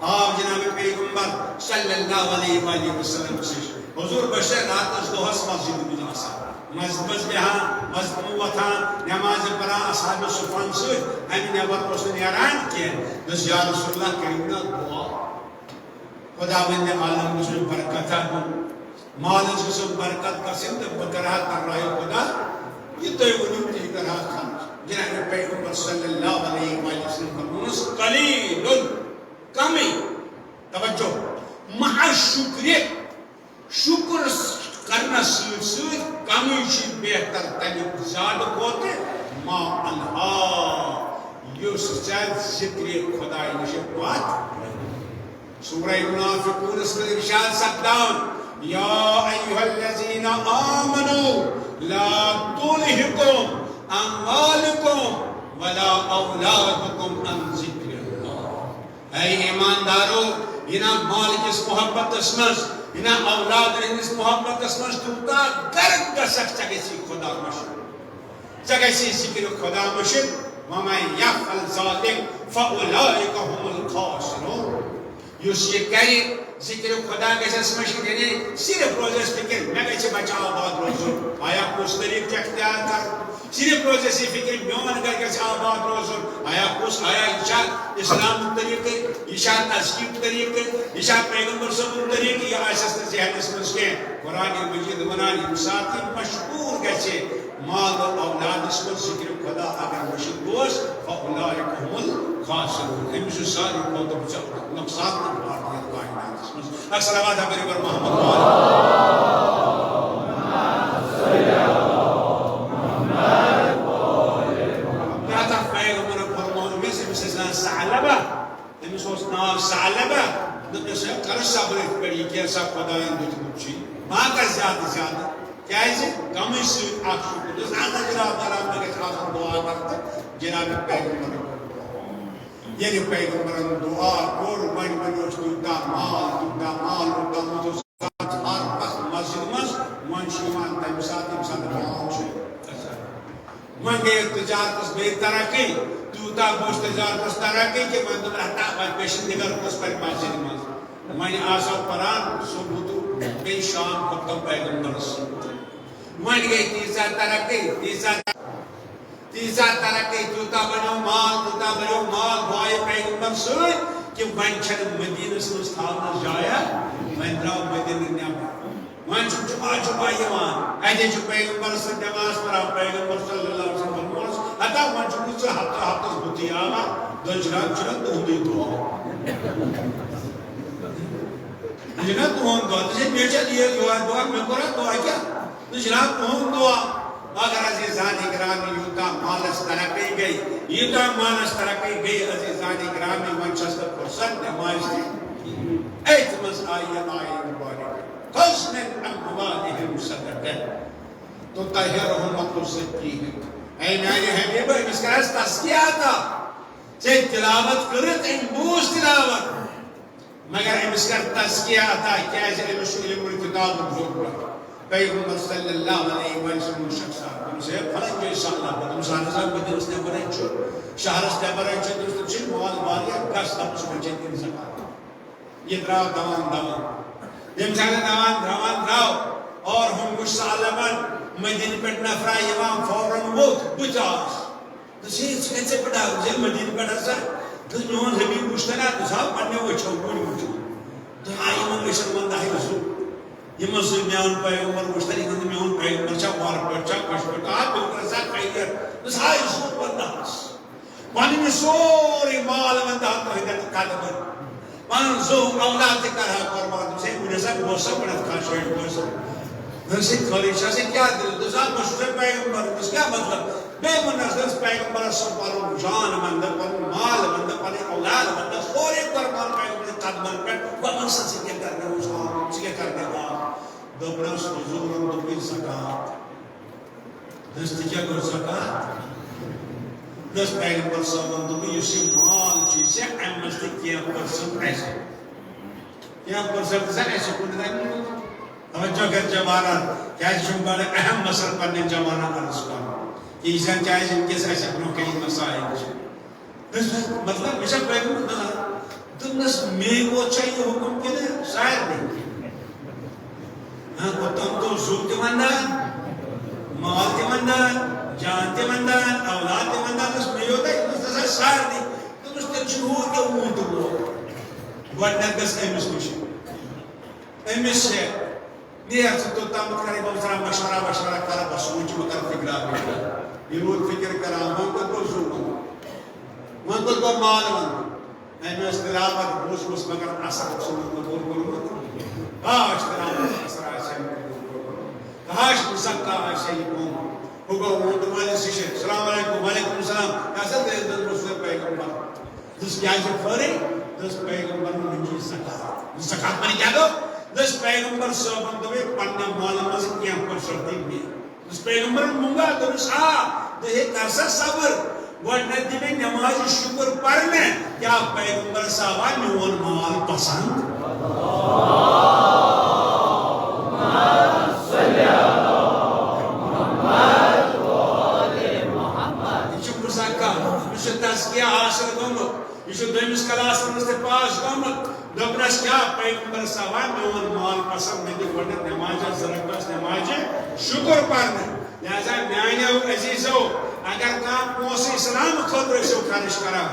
آپ جناب پیغمبر صلی اللہ علیہ وآلہ وسلم سے حضور بشر رات از دوہس مسجد بناسا مذبحان مذبوطان نماز پرا اصحاب صفان سے ہمیں نبر رسول یاران کیا دس یا رسول اللہ کریمنا دعا خدا بند عالم رسول برکتہ مال رسول برکت کا سندھ بکرہ تر رہے خدا یہ تو انہوں نے کرا خان جناب پیغمبر صلی اللہ علیہ وآلہ وسلم فرمونس قلیل کمی توجہ مع شکر کرنا سوئی کمی چی بہتر تنی زیادہ کوتے ما انہا یوس چاہت ذکر خدای نشد بات سورہ منافقون اس میں ارشاد سکتاؤن یا ایوہ الذین آمنوا لا تلہکم اموالکم ولا اولادکم عن ذکر اللہ اے ایماندارو ینا مال کس محبت اسمز ینا اولاد رہنس محبت اسمز تمتا گرگ گسک چگیسی خدا مشد چگیسی ذکر خدا مشد ومن یفعل ذالک فاولئک هم الخاسرون یوس یہ کہے ذکر خدا کے سمجھ یعنی صرف روزے فکر میں کہے بچا آباد روزو آیا کس طریق کے اختیار کر صرف روزے سے فکر میون کر کے آباد روزو آیا کس آیا اشاعت اسلام طریقے اشاعت تذکیر طریقے اشاعت پیغمبر صلی طریقے یا آسست ذہن سمجھ کے قرآن مجید منانی مساقی مشہور کیسے مال و اولاد اس کو ذکر خدا اگر مشہور گوش فاولائک هم الخاسرون ہمشو ساری کو تو بچا نقصان میں بار دیا کائنات اکثر آباد ہے میرے پر محمد أمس اوس ناو ثعلبہ دپس کر صبر ات پہ یہ کیسا خدایان دیتمت ما کر زیادہ زیادہ کیازِ کمی سۭتۍ اکھ شکر دس انا جناب تعالیٰ مے گژھِ آسُن دعا کرتہٕ جناب پیغمبر ییٚلہِ پیغمبرن دعا کوٚر وۄنۍ بنیوس تیوٗتاہ مال اوٚتامتھ ہر وقت مسجد منٛز وۄنۍ چھُ یِوان تمہِ ساتہٕ ییٚمہِ ساتہٕ مال چھُ وۄنۍ گٔے تجارتس بیٚیہِ ترقی تیوٗتاہ گوٚژھ تجارتس ترقی کہِ وۄنۍ دوٚپ ہتا وۄنۍ پیشن نِگر کُس پرِ مسجد منٛز وۄنۍ آسو پران صبح تہٕ بیٚیہِ شام خۄفتو پیغمبرس وۄنۍ گٔے تیٖژاہ ترقی تیٖژاہ ترقی تیوٗتاہ بنیو مال بایہِ پیغمبر سۭتۍ کہ وۄنۍ چھنہٕ مدیٖنس منٛز تھاونس جایا وۄنۍ درٛاو مدیٖنہٕ نٮ۪بر وۄنۍ چھُ جمعہ یِوان اتے چھُ پیغمبر سۭتۍ نٮ۪ماز پران پیغمبر صلی اللہ علیہ وسلم فرموس ہتا وۄنۍ چھُکھ ژٕ ہفتس بُتھٕے یِوان دۄن جناب چھُنہ تُہُنٛدُے دۄہ چھُنہ تُہُنٛد دۄہ ژٕ چھے مےٚ چھا یِہوے دۄہ مےٚ کوٚرا دۄہ کیٛاہ جناب تُہُنٛد دۄہ مگر عزیزانِ گرامی یوٗتاہ مالس ترقی گٔے عزیزانِ گرامی وۄنۍ چھس نہٕ فرصت نٮ۪مازِ تہِ أتھۍ منٛز آیہِ یہِ آیہِ مُبارک خُذ مِن أموالِهِمْ صدقة تطهرهم وتزكيهم اے میانہِ حبیٖبہ أمِس کر حظ تزکیہ عطا ژےٚ تلاوت کٔرٕتھ أمۍ بوٗز تلاوت مگر أمِس کر تزکیہ عطا کیازِ أمِس چھُ علمُل کِتابُک ضروٗرت پیغمبر صلی اللہ علیہ وسلم شخص دوٚپُس ہے فلٲنۍ جایہِ سہلاب دوٚپُس اہن حظ مدیٖنس نٮ۪برٕے چھُ شہرس نٮ۪برٕے چھُ دوٚپُس تِم چھِ مال واریاہ گژھ دوٚپُس وۄنۍ چھے دِنۍ زکات یہِ درٛاو دوان ییٚمہِ ساتہٕ درٛاو اور ہُم وٕچھ ثعلبن مدیٖنہٕ پٮ۪ٹھ نفرا یِوان فوراً ووٚتھ بٕتھِ آس دوٚپُس ہے ژٕ کتہِ ژےٚ پٮ۪ٹھ آو ہے مدیٖنہٕ پٮ۪ٹھ ہسا دوٚپُس میون حبیٖب وٕچھ تَنا دوٚپُس آ پنٛنیو أچھو گُرۍ وٕچھُن دوٚپ آ یِمن أچھن منٛز داہہِ سُہ یِمن سۭتۍ میون پیغمبر وٕچھ تَنہٕ یِمن میون پیغمبر چھا وارٕ پٲٹھۍ چھا کٲشِر پٲٹھۍ آ بِلکُل ہسا خیریت دوٚپُس آ یہِ سوٗد ونٛدہس پنٕنۍ سورُے مال ونٛدہا تُہٕنٛدٮ۪ن قدمن پنُن زوٚو اولاد تہِ کرہا قۄربان دوٚپُس ہے وٕنہِ ہسا گوٚژھ سا گۄڈنٮ۪تھ کانٛہہ شٲڑۍ پٲنٛسہٕ دوٚپُس ہے خٲلی چھا ژےٚ کیٛاہ دِل دوٚپُس آ بہٕ چھُس پیغمبر دوٚپُس کیٛاہ مطلب بیٚیہِ ووٚننس دوٚپُس پیغمبرس سُہ پنُن جان ونٛدٕ پنُن مال ونٛدٕ پنٕنۍ اولاد ونٛدٕ سورُے قۄربان پیغمبرن قدمن پٮ۪ٹھ وۄنۍ وَن سا ژٕ کیٛاہ کرنٲوُس آ ژٕ کیٛاہ کرنٲوُکھ دوٚپنس حضوٗرن دوٚپُے زکات دوٚپُس تہِ کیٛاہ گوٚو زکات دوٚپُس پیغمبر صٲبن دوٚپُن یُس یہِ مال چھُے ژےٚ اَمہِ منٛز تہِ کینٛہہ پٔرسنٹ اَسہِ کینٛہہ پٔرسنٹ چھِ اَسہِ کُن توجہ کر جوانن کیازِ چھُم بڑٕ اہم مسئلہٕ پننٮ۪ن جوانن عرض کرُن کہِ یہِ زن کیازِ وٕنکیٚس اَسہِ برونٛہہ کَنہِ مسایل چھِ مطلب مےٚ چھا پیغمبر دوٚپنس مے یوت چھا یہِ حُکُم کِنہٕ سارنٕے تِم تو زُو تہِ ونٛدان مال تہِ ونٛدان جان تہِ ونٛدان اولاد تہِ ونٛدان دوٚپُس مےٚ یوتاہ دوٚپُس ہسا سارنٕے دوٚپُس تیٚلہِ چھُ ہُہ تہِ ووٗنٛتہٕ وول گۄڈٕنٮ۪تھ گژھِ أمِس وٕچھِنۍ أمِس چھِ نیر ژٕ توٚتامَتھ کرے بہٕ ذرا مشورہ کرٕ بہٕ سونٛچہٕ بہٕ کرٕ فِکرا یہِ روٗد فِکر کران وۄنۍ کوٚت گوٚو زُو وَنُن وۄنۍ کوٚت گوٚو مال وَنُن أمۍ ٲس تلاوت بوٗزمٕژ مگر اثر اوس نہٕ قبوٗل کوٚرمُت کاش تلاوت اثر آسہِ ہا قبوٗل کوٚرمُت کاش مُزکا آسہِ ہا یہِ قوم ہُہ گوٚو ووٚن وٲلِس نِش السلام علیکُم وعلیکُم السلام کیٛاہ سا دٔلیٖل دوٚپُس پیغمبر دوٚپُس کیٛازِ خٲرٕے دوٚپُس پیغمبرن منٛجی زکات زکات معنی کیٛاہ گوٚو دوٚپُس پیغمبر صٲبن دوٚپے پننہِ مالہٕ منٛز کینٛہہ پٔرسنٹ دِ مےٚ دوٚپُس پیغمبرن مونٛگا دوٚپُس آ دوٚپ ہے کر سا صبر گۄڈٕنٮ۪تھ دِ مےٚ نٮ۪مازِ شُکر پرنہِ کیٛاہ پیغمبر صٲبا میون مال پسنٛد یہِ چھُ مُزکا یہِ چھُ تزکیہ حٲصِل گوٚمُت یہِ چھُ دوٚیمِس کلاسس منٛز تہِ پاس گوٚمُت دوٚپنس کیٛاہ پیغمبر صٲبا میون مال پسنٛد مےٚ دِ گۄڈٕنٮ۪تھ نٮ۪مازِ زٕ رکعت نٮ۪مازِ شُکر پرنہٕ لہذا میانیو عزیٖزو اگر کانٛہہ پونٛسہٕ اسلامہٕ خٲطرٕ ٲسِو خرٕچ کران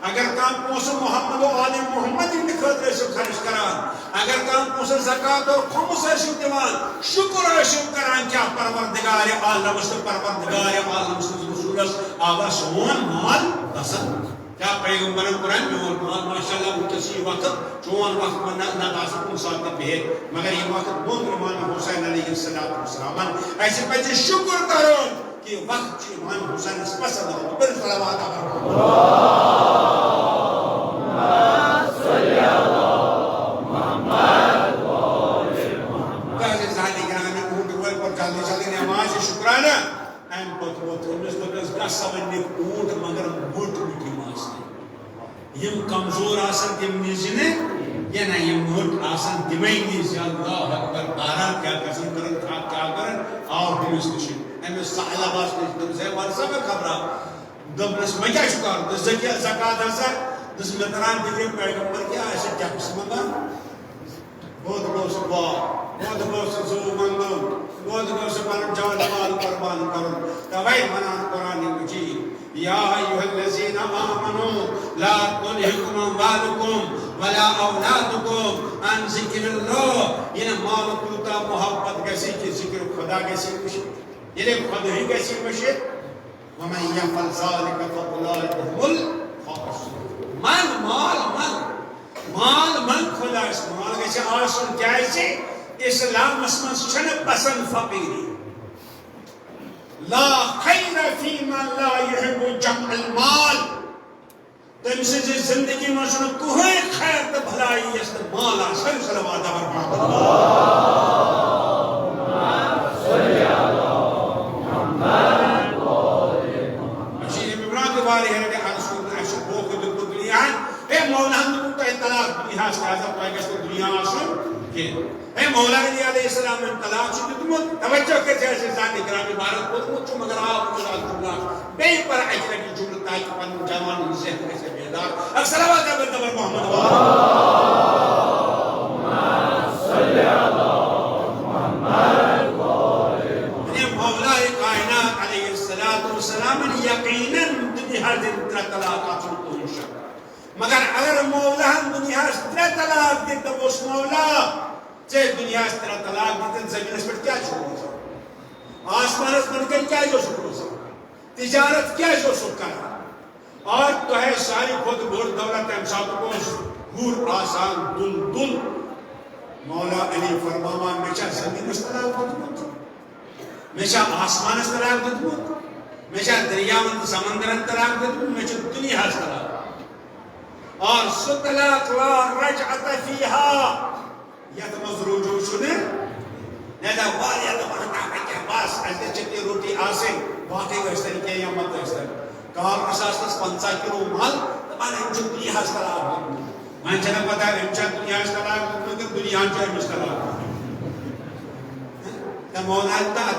اگر کانٛہہ پونٛسہٕ محمد و آلِ محمد ہِنٛدِ خٲطرٕ ٲسِو خرٕچ کران اگر کانٛہہ پونٛسہٕ زکات و خُمُس ٲسِو دِوان شُکر ٲسِو کران کیٛاہ پروردگارِ عالمس تہٕ پروردگارِ عالم سٕنٛدِس رسوٗلس آوا سون مال پسنٛد کیٛاہ پیغمبرن کوٚرا میون مال ماشاء اللہ وٕنکیٚس یہِ وقت چون وقت نتہٕ آسہٕ کُنہِ ساتہٕ تہِ بِہِتھ مگر یہِ وقت گوٚو اِمام حُسین علیہ السلامن اَسہِ پزِ شُکر کرُن کہ وقت چھُ اِمام حُسینس پسنٛد آمُت یم کمزور آسن تم نزن یا نا یم موٹ آسن تمے نز اللہ اکبر باران کیا قسم کرن کیا کرن آو تمس نش امس صحاباس نش دس ہے ورسا میں خبر دبنس میں کیا شکار دس زکات ہسا دس متران دیکھے پیغمبر کیا ایسے ٹیکس منگان بہت گوس با بہت گوس زو منگان بہت گوس پر جان مال قربان کرن توائی منان قرآن مجید یا ایھا الذین آمنوا لا تلہکم اموالکم ولا اولادکم عن ذکر اللہ یہ مال کوتا محبت کیسی کہ ذکر خدا کیسی کشی یہ خدا ہی کیسی کشی ومن یفعل ذلک فاولئک هم الخاسرون مال خدا اس مال کیسے آسن کیسے اسلام مسمن چھن پسند فقیری لا خیر فی من لا یحب جمع المال تم سے زندگی میں سن کوئی خیر تو بھلائی اس مال آسن صلوات برکات صلی اللہ محمد مشیر عمران کے بارے ہے کہ انسون اشب کو دنیا اے مولا ہم کو اطلاع دنیا سے حاضر پائے گا دنیا آسن کہ اے مولا علی علیہ السلام نے طلاق سے تمت توجہ کے جیسے ذات اکرام عبارت کو تم مگر آپ کو جملہ بے پر اجر کی جملہ تاکہ پن جوان ذہن سے بیدار اکثر آواز ہے محمد صلی اللہ محمد مولا کائنات علیہ السلام نے یقیناً دنیا سے طلاق کو مگر اگر مولا دنیا سے طلاق دے تو اس مولا چاہے دنیا اس طرح طلاق دیتے زمین اس پر کیا چھوڑو سا آسمان اس پر کیا جو سکرو سا تجارت کیا جو سکر اور تو ہے ساری خود بھور دولت امساب کو بھور آسان دل مولا علی فرمامان میں چاہ زمین اس طرح دیتے میں چاہ آسمان اس طرح دیتے میں چاہ دریاوند سمندر اس طرح دیتے میں چاہ دنیا اس طرح اور ستلات لا رجعت فیہا یا تو مزرو جو سنے نیدہ وال یا تو مرتا ہے کہ باس ایسے چکتی روٹی آسے واقعی وہ اس طریقے یا مت اس طریقے کار اساس 50 کلو مال تمہارے انچو دنیا اس طرح آگا میں چنہ پتا ہے انچا دنیا اس طرح آگا لیکن دنیا انچا اس طرح آگا تو مولا اللہ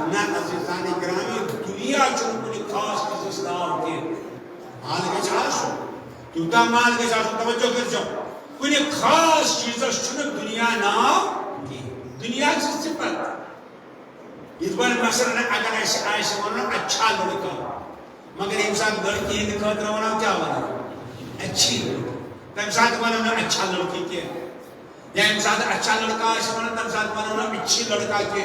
نا عزیزان گرامی دنیا چنکنی خاص کس اسلام کے مال کے چاہشو کیونکہ مال کے چاہشو توجہ کر جاؤ کوئی خاص چیز چھن دنیا نام کی دنیا سے صفت اس بار مثلا اگر ایسے آئیسے ہونا اچھا لڑکا مگر انسان لڑکی ہے دکھاتا ہونا کیا ہونا اچھی لڑکی تم ساتھ ہونا اچھا لڑکی کے یا انسان اچھا لڑکا ایسے ہونا تم ساتھ ہونا اچھی لڑکا کے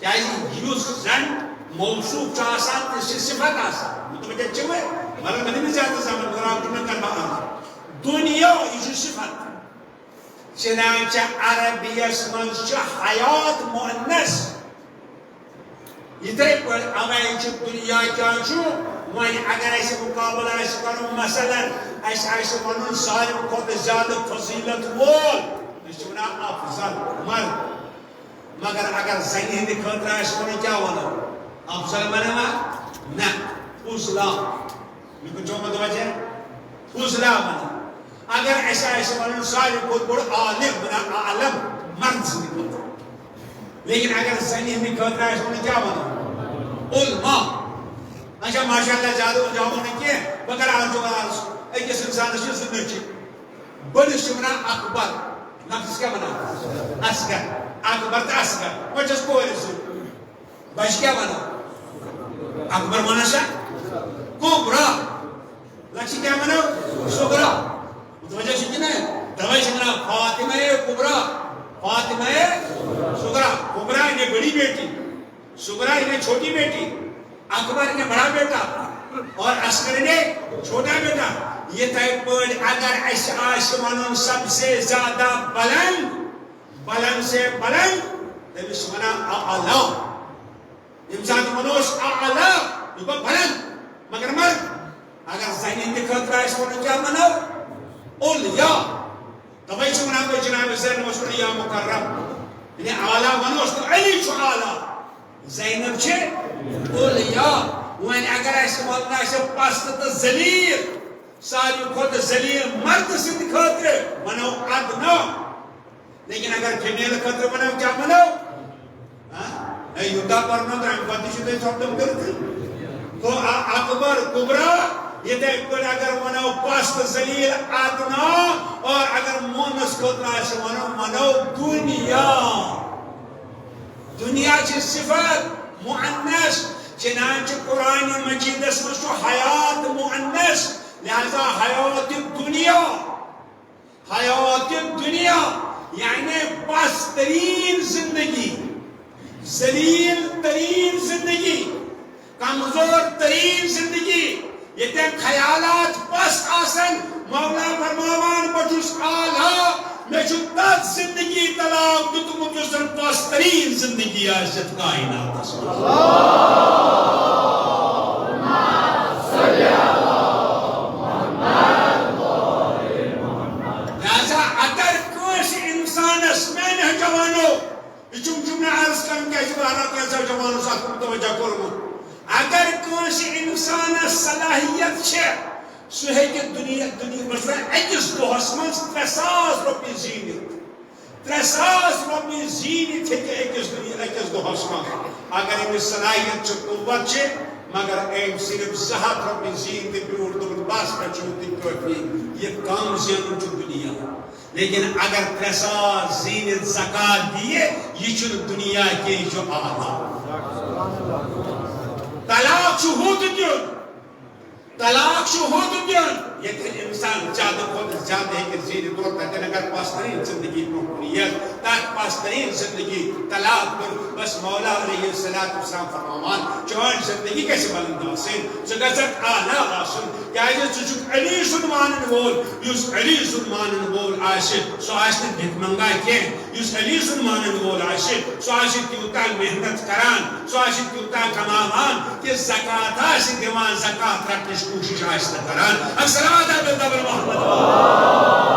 کیا یہ زن موصوف چاہسان اس سے صفت آسان متوجہ چھوئے مگر میں نہیں چاہتا سامن گرام کنہ کر بہا دنیا یہ صفت چنانچہ عربیس منچ حیات مؤنس یہ طرح پر اگر دنیا کیا چھو وہاں اگر ایسے مقابلہ ایسے کرو مثلا ایسے ونن سالم خود زیادہ فضیلت وول اس چونا افضل مرد مگر اگر زنی دکھتر ایسے ونن کیا ولا افضل منوا نا فضلا لیکن جو متوجہ فضلا منا اگر ایسا ایسے ونن سالم خود بڑھ عالم مرد سے دکھتر لیکن اگر زنی دکھتر ایسے ونن کیا ولا علماء اچھا ماشاءاللہ زیادہ جاؤں نے کیا بگر آج جو آرس ایک اس انسان سے زندگی بڑی شمرا اکبر لفظ کیا بنا اسگر اکبر تا اسگر وہ جس کو ہے بش کیا بنا اکبر مانا شا کبرا لکشی کیا بنا سغرا متوجہ شکن ہے دوائی شمرا فاطمہ کبرا فاطمہ سغرا کبرا انہیں بڑی بیٹی سغرا انہیں چھوٹی بیٹی اکبر نے بڑا بیٹا اور عسکر نے چھوٹا بیٹا یہ تیک پر اگر آسمان سب سے زیادہ بلند سے بلند تو بسمنا اعلا امسان منوش اعلا یہ کو بلند مگر مرد اگر زینین دکھت رہا اس کو کیا منو اولیاء تو بھائی چمنا کوئی جناب زین وشکر یا مکرم یعنی اعلا منوش تو علی چھو اعلا زینب چھے اولیاء وین اگر ایسے مولانا ایسے پاست تا زلیر ساری خود ذلیل مرد سند خاطر منو ادنا لیکن اگر فیمیل خاطر منو کیا منو یوتا پرنا درم پتی شدے سبدم کرتے تو اکبر کبرا یہ دیکھ اگر منو پست ذلیل ادنا اور اگر مونس خاطر ایسے منو دنیا دنیا چی صفت مؤنث چنانچہ قرآن مجید میں جو حیات مؤنث لہذا حیات دنیا یعنی پست ترین زندگی ذلیل ترین زندگی کمزور ترین زندگی یہ خیالات پست آسن مولا فرماوان بچوس آلہ میں چھو تت زندگی طلاق دتمت جو سن پست ترین زندگی آشت کائنات اگر کوئی انسان صلاحیت سہ دنیا مثلا اکس دہس من 3,000 روپیہ زینت 3,000 روپیہ زینت اکس دہس من اگر امس صلاحیت قوت مگر ایم صرف 200 روپیہ زینت بیوٹ دن بس پہ کافی یہ کم زین دنیا لیکن اگر 3,000 زینت زکات دیے یہ دنیا کے جو آدھا طلاق ہود دیون طلاق ہود دیون یہ انسان زیادہ خود زیادہ ہے کہ زینت دور تک اگر پاسترین زندگی مقبولیت تاک پاسترین زندگی طلاق پر بس مولا علیہ السلام فرمان چون زندگی کیسے بلند آسن سگزت آلہ آسن کیا یہ چچک علی سلمانن بول یوس علی سلمانن بول آشد سو آشد بھتمنگا کے یوس علی سلمانن بول آشد سو آشد کیوتا محنت کران سو آشد کیوتا کمامان کہ زکاة آشد دیوان زکاة رکھنش کوشش آشد کران اکثر آدھا بالدبر محمد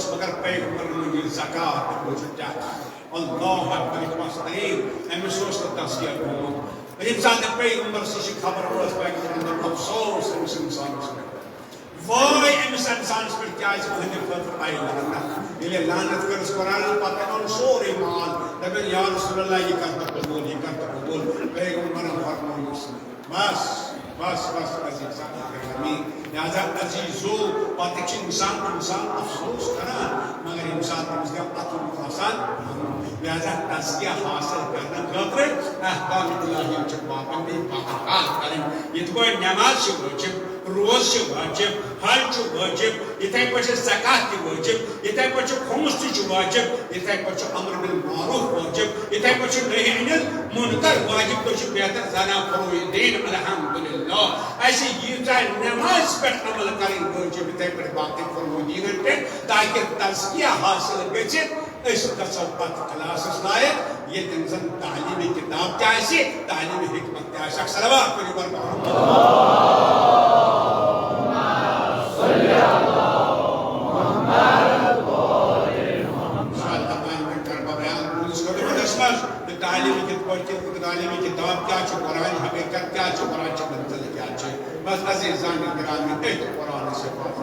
مگر پیغمبر نے زکات کو چاہا اللہ اکبر مستقیم ہم سوچ کر تذکیہ کروں انسان نے پیغمبر سے خبر روز پیغمبر افسوس انسان سے وای امس انسان پر کیا ہے کہ خطر آئی لعنت یہ لعنت کر اس قرآن پتہ ان سورے مان دبن یا رسول اللہ یہ کرتا قبول پیغمبر فرمان بس عزیزان گرامی لہذا عزیزو پتہ انسان افسوس کران مگر انسان پتہ آسان لہذا تزکیہ حاصل کرنا خاطر احکام الہی چھ پابندی پاکال کریں یہ کوئی نماز واجب روز واجب حج واجب یہ پہ زکات واجب یہ پہ خمس واجب یہ پہ امر بالمعروف واجب یہ پہ نہی عن المنکر واجب تو بہتر زنا فروع دین الحمدللہ ایسے یہ نماز پہ عمل کریں واجب یہ پہ باقی فروع دین پہ تاکہ تزکیہ حاصل گژھت اس گژھو پتہ کلاسز لائق یہ تنزن تعلیمی کتاب کیا ہے تعلیمی حکمت کیا ہے صلوات پڑھی بر محمد تعلیمی کتاب کیا چھو قرآن حقیقت کیا چھو قرآن چھو منزل کیا چھو بس عزیزان گرامی ایک قرآن سے بات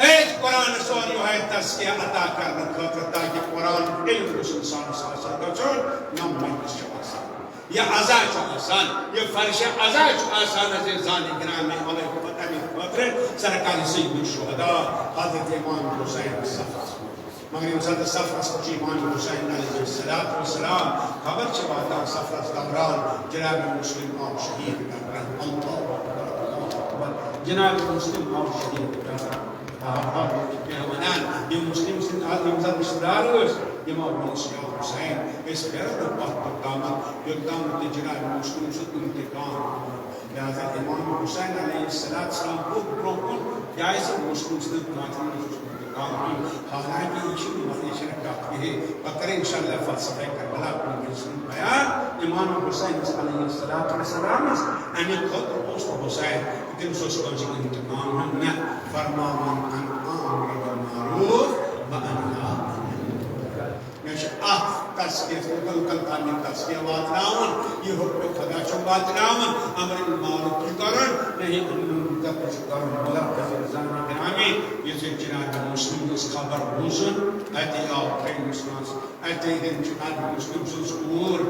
ایک قرآن سوری ہے تزکیہ عطا کرنا خاطر تاکہ قرآن علم اس انسان سے حاصل کرچو نم مجلس چھو آسان یہ عزا چھو آسان یہ فرش عزا چھو آسان عزیزان گرامی علیہ فتح خاطر سرکار سید الشہداء حضرت امام حسین صفحہ مگر امساد سفر سچی امام حسین علیہ السلام خبر چباتا سفر دوران جناب مسلم اور شہید کرنا جناب مسلم اور شہید کرنا یہ مسلم سے امساد مشترار امام مسلم حسین اس غیرت پاک قامت یوتام جناب مسلم سے انتقام لہذا امام حسین علیہ السلام کو برکن جائز مسلم سے انتقام حالانکہ یہ مخیشن کافی ہے بکر انشاءاللہ فلسفہ کربلا کو مسلم بیان امام حسین علیہ السلام امی خطر اس حسین تم سوچ پنچ انتقام ہم نہ فرمان عن امر بالمعروف وانہا مش تسکیت کل تعمیر تسکیہ واتناون یہ حکم خدا چون واتناون امر بالمعروف کی کرن نہیں منکر پر کرن بلا تفرزان گرامی یہ سے جناب مسلم اس خبر بوزن ایتی آو خیر مسلم ایتی ہم جناب مسلم سوز اور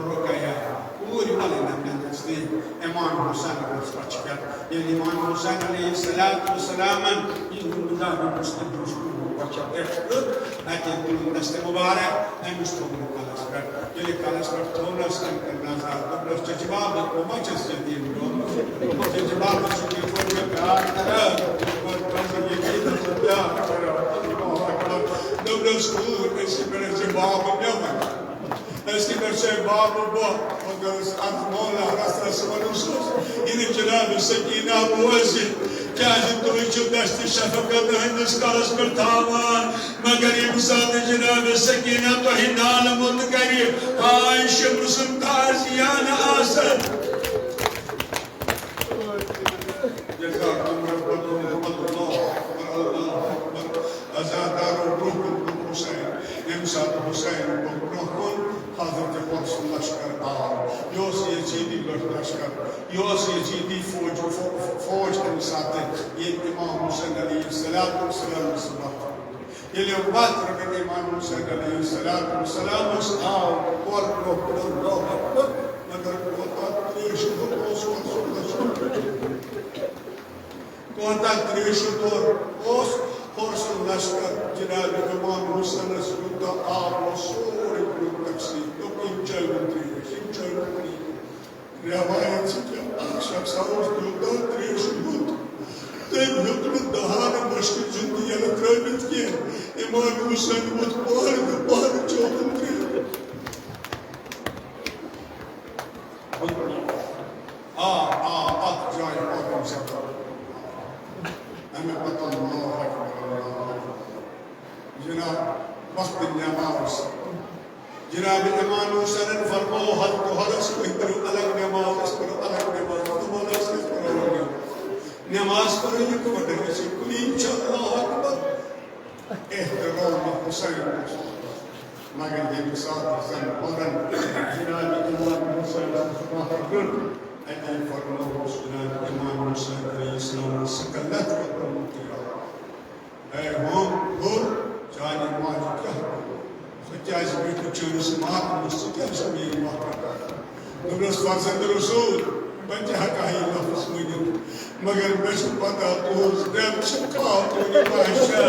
رکیا اور علی نبی تسلیم امام حسین کو پچکر یعنی امام حسین علیہ السلام یہ مدار مسلم کو ایتی کل دست مبارک مستقبل کالس پر یلی کالس پر تونس کرنا دبلس جواب کو مچس جدید دو جواب چکی کوئی کار کرا اور پر یہ کی پیار کرا دبلس کو اس پر جواب نہ اسی پر سے باب بو مگر اس مولا رسول سبحانه این جناب سکینہ بوزی کیازِ توی چھو دست شفقت ہندوستانس پر تھاوان مگر یہ بسات جناب سکینہ تو ہی نال مت کری آئیش مسلم تازیان آسد جزاکم ربکم اللہ ازادار و روح حسین امساد حسین بکنکن حضرت قرص لشکر آر یوس یزیدی لشکر یوس یزیدی فوج کے ساتھ یہ امام حسین علیہ السلام صبح یہ لوگ بات رکھتے امام حسین علیہ السلام اس آو اور مگر کوتا تریش قرص لشکر جناب امام حسین رسول آب و سوری تقسیم تو انچائی منتری روایت سے کیا شخص آوز دیوتا تریش بود تیم حکمت دہان مشکل جندی یعنی ترابط کیا امام حسین بود پہر چوبن تری جائے حکم سکتا ہمیں پتہ اللہ جناب وقت نماز جناب امام حسین فرماؤ حد تو حدث کو کرو الگ نماز کرو الگ نماز نماز کرو یہ کو بڑھنے سے کلی چل اللہ اکبر احترام حسین مگر یہ بسات حسین قرن جناب امام حسین فرماؤ ایتی فرماؤ جناب امام حسین علیہ السلام سکلت کرو اے ہم گر جانی ماجی کیا سچائی سے بیٹھو چونس مات مستقی سمیل ماتا نبرس فرزند رسول بنجی حقا ہی لفظ مجھے مگر بش پتا توز دم شکا تونی باشا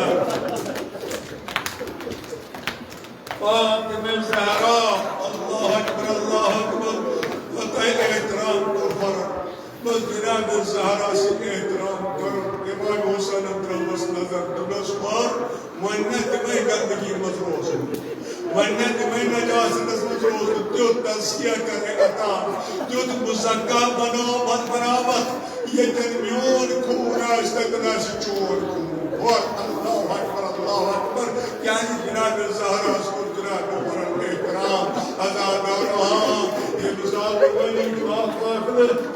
فاطمہ زہرا اللہ اکبر وطائی احترام کو فرق بس جناب زہرا سے احترام کرو امام حسین تروس نظر دبلس پر منت میں گندگی مزروس منت میں نجاست مزروس جو تزکیہ کرے عطا جو مزکا بنو بد برابط یہ تنمیون کورا استقنا سے چور اور اللہ اکبر یعنی جناب زہرا کو جناب پر احترام عذاب اور یہ مثال بنی جواب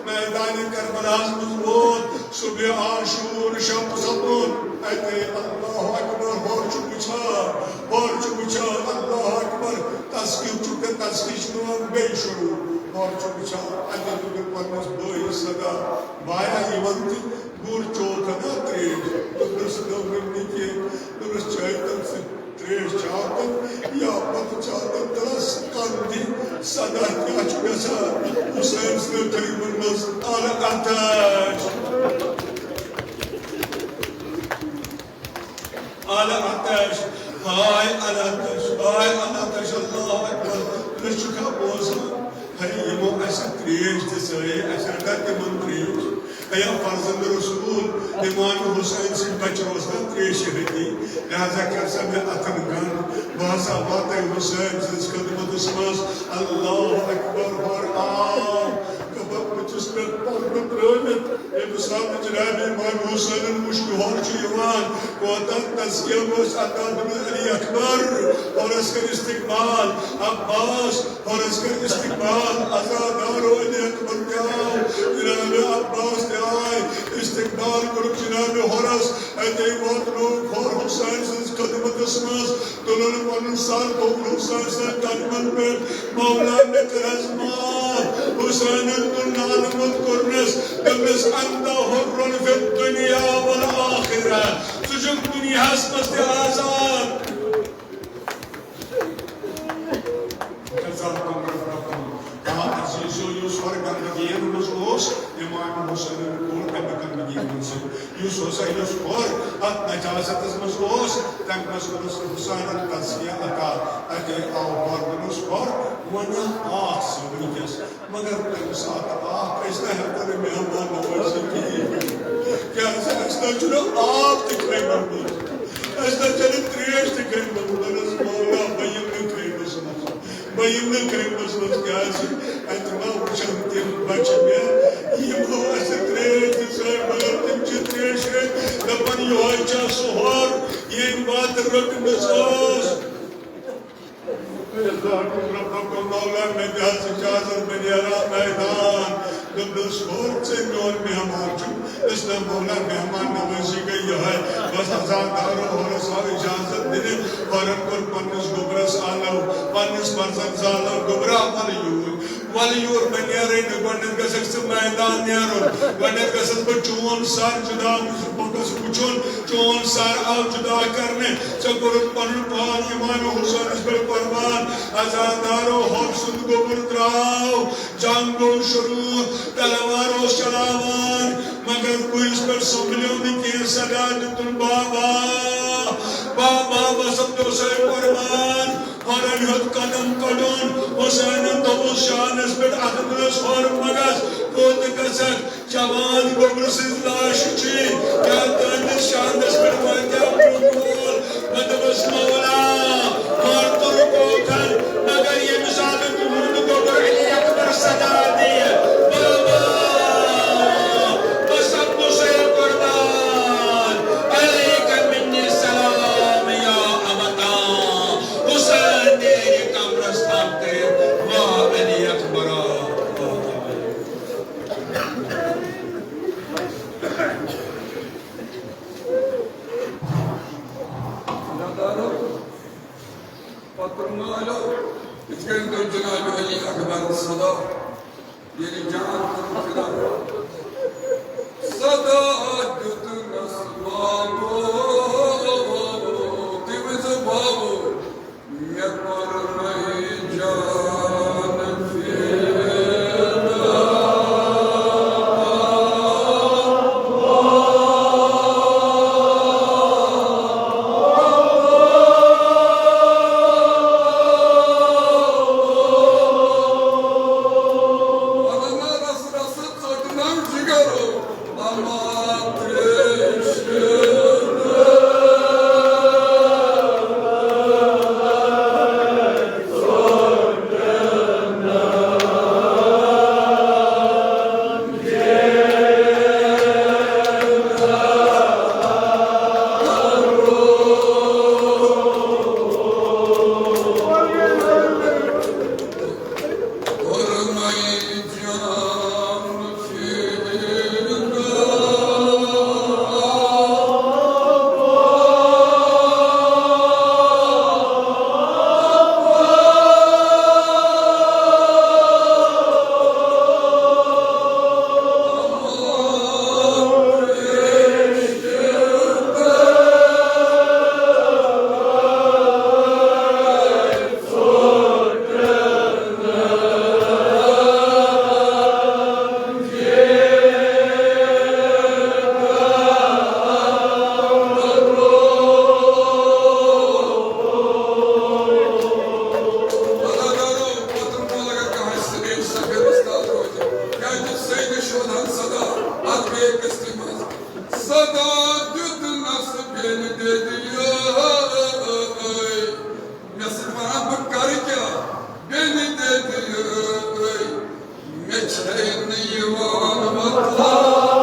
میدان کربلاس مضبوط صبح عاشور شب سبون ایتے اللہ اکبر ہور چکچا اللہ اکبر تسکیب چکے تسکیش نوان بے شروع ہور چکچا ایتے تکر پرمس بوئی صدا بایا ایونتی گور چوکنا تریج تکرس دورنی کے تکرس چاہتن سے تریش چاہتن یا پت چاہتن ترس کاندی صدا کیا چکے سا حسین سے تقریباً مز آل آتاش آل آتاش ہائے آل آتاش اللہ اکبر رشکا بوزا ہے یہ مو ایسا تریش تسائے ایسا ڈاک من تریش یا فرزند رسول امام حسین سے بچ روزہ تریش ہتی لہذا کر سا میں اتن گن بہسا بات حسین سے خدمت اسماس اللہ اکبر ورآم کبھر بچس پر پرد پرانت امسان جناب امام حسین مشکہور چیوان کوتن تذکیہ بس عطا بن علی اکبر اور اس کا استقبال عباس اور اس کا استقبال ازادار و علی اکبر جاؤ جناب عباس دے آئے استقبال کرو جناب حرس ایتے وقت لوگ اور حسین سے خدمت اسماس دلون پنن سال کو حسین سے خدمت میں مولا نے کرزمان حسین دل نالمت کرنس دلس اندہ حرن فی الدنیا والآخرہ سجم دنیا اسمست آزاد کذاب کم رفرکم کہا عزیزو یوسفر گندگین مزوس امام حسین کول گندگین منصب یوسف سے یوسفر ات نجازت از مزوس تنگ مزوس حسین تذکیہ عطا اگے آو باربنوس پر ونا آخ سویس مگر تنگ ساتھ آخ اس نے ہر میں ہمان نوازی کی کیا اس نے چلو آخ دکھنے مرمود اس نے چلے تریش دکھنے مرمود اس مولا بیم نکھنے مسمس بیم نکھنے مسمس کیا ہے اتما وچھنتے بچ میں یہ وہ ایسے تریش جسے مگر تم چی تریش ہے دپن یہ آچا سوہر یہ بات رکھ مساس ربکم مولا میں جہاز اجازت میں نیارا میدان دبل سکور سے نور میں ہمار چون اس نے مولا مہمان نوازی گئی ہے بس ازادارو اور سوال اجازت دینے ورم کل پنس گبرس آلو پنس پرزن زالو گبرا ولیور میں نیارے گوڑنت گسک سے میدان نیارو گوڑنت گسک پر چون سار جدا مکس پچون چون سار آو جدا کرنے سکرت پنن پان امام حسین اس پر قربان ازادارو حفظت گبر دراو جنگو شروع تلوارو شلاوان مگر کوئی اس پر سملیوں دی کی صدا جتن بابا بابا بسب جو سے قربان اور انہت قدم قدن حسین دو شان اس پر عدمس اور مگس کود کسک جوان گبر سزلاش چی کیا تندس شان اس پر وانجا پروکول مدبس مولا اور ترکو کن مگر یہ مثال محمد گبر علی اکبر صدا دیئے بابا بسب جو سے قربان علیکہ منی سلام یا امتا حسین تیری قبرستان تے واہ علی اکبر پترمالو اس کے اندر جناب علی اکبر صدا یعنی جہاں پر خدا صدا جت نسلامو دیوز بابو میپر نہیں جان فینا kısmımız sada düt nasıl beni dedi nasıl bana bakar ki beni dedi meçheyni yuvan vatla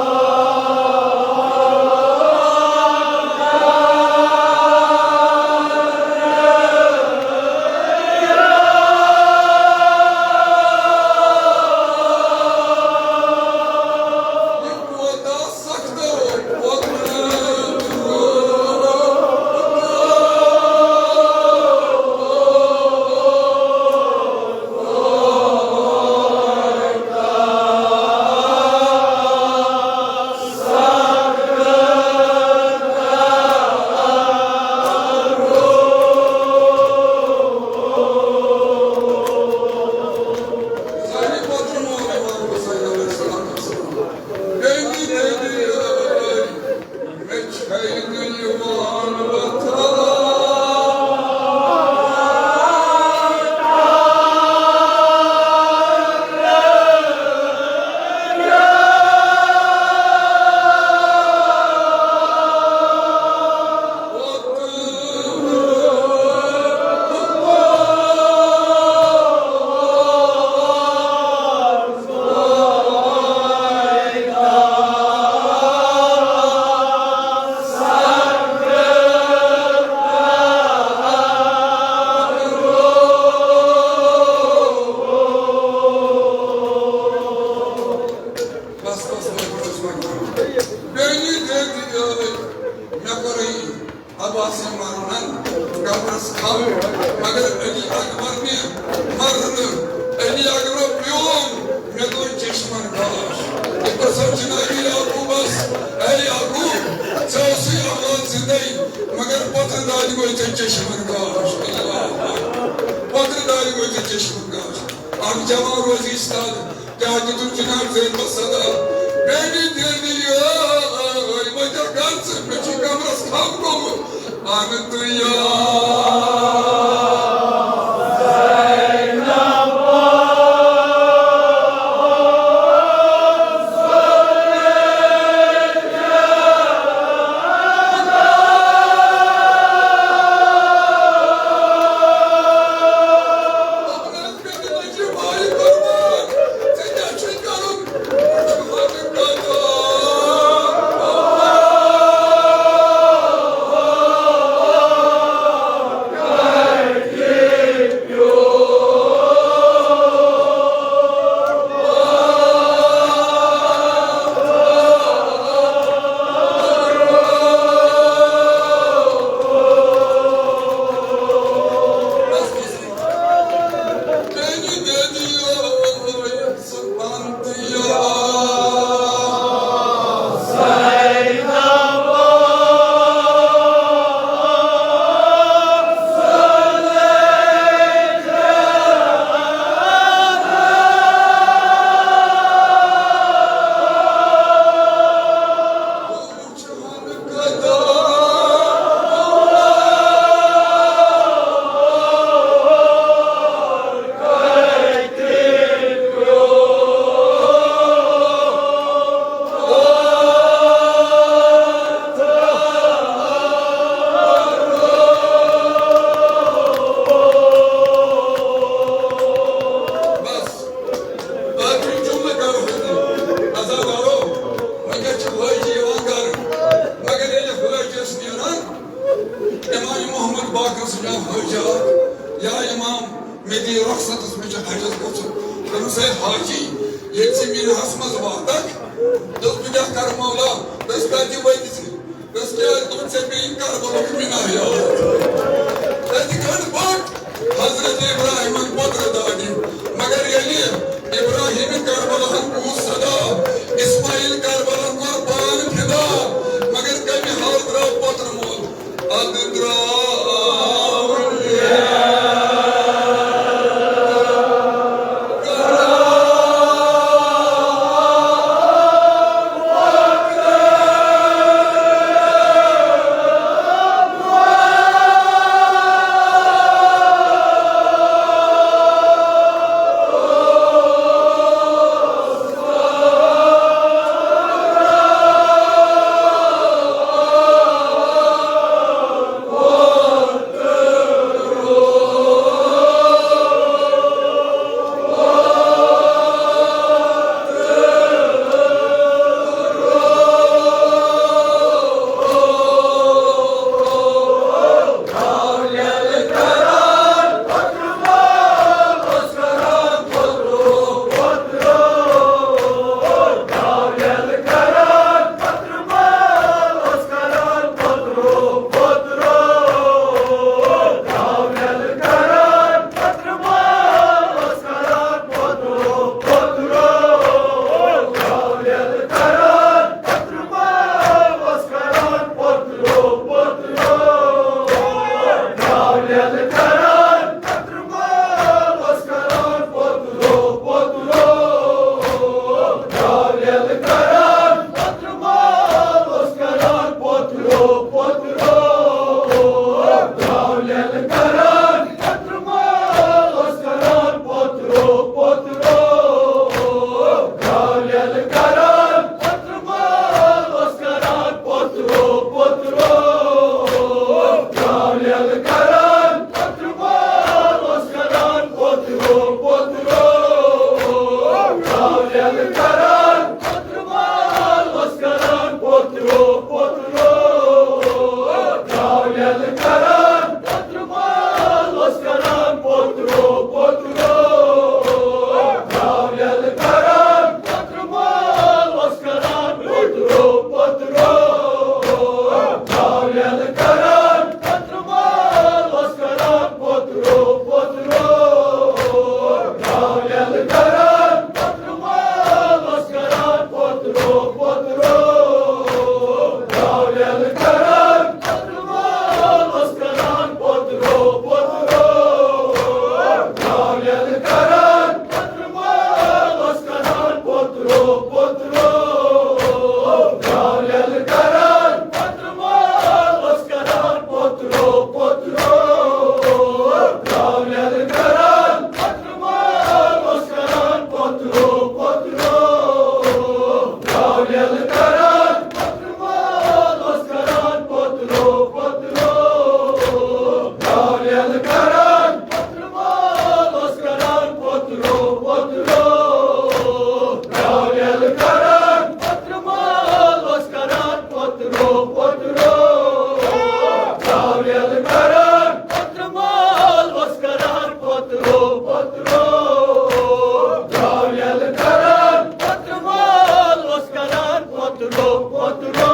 واتلو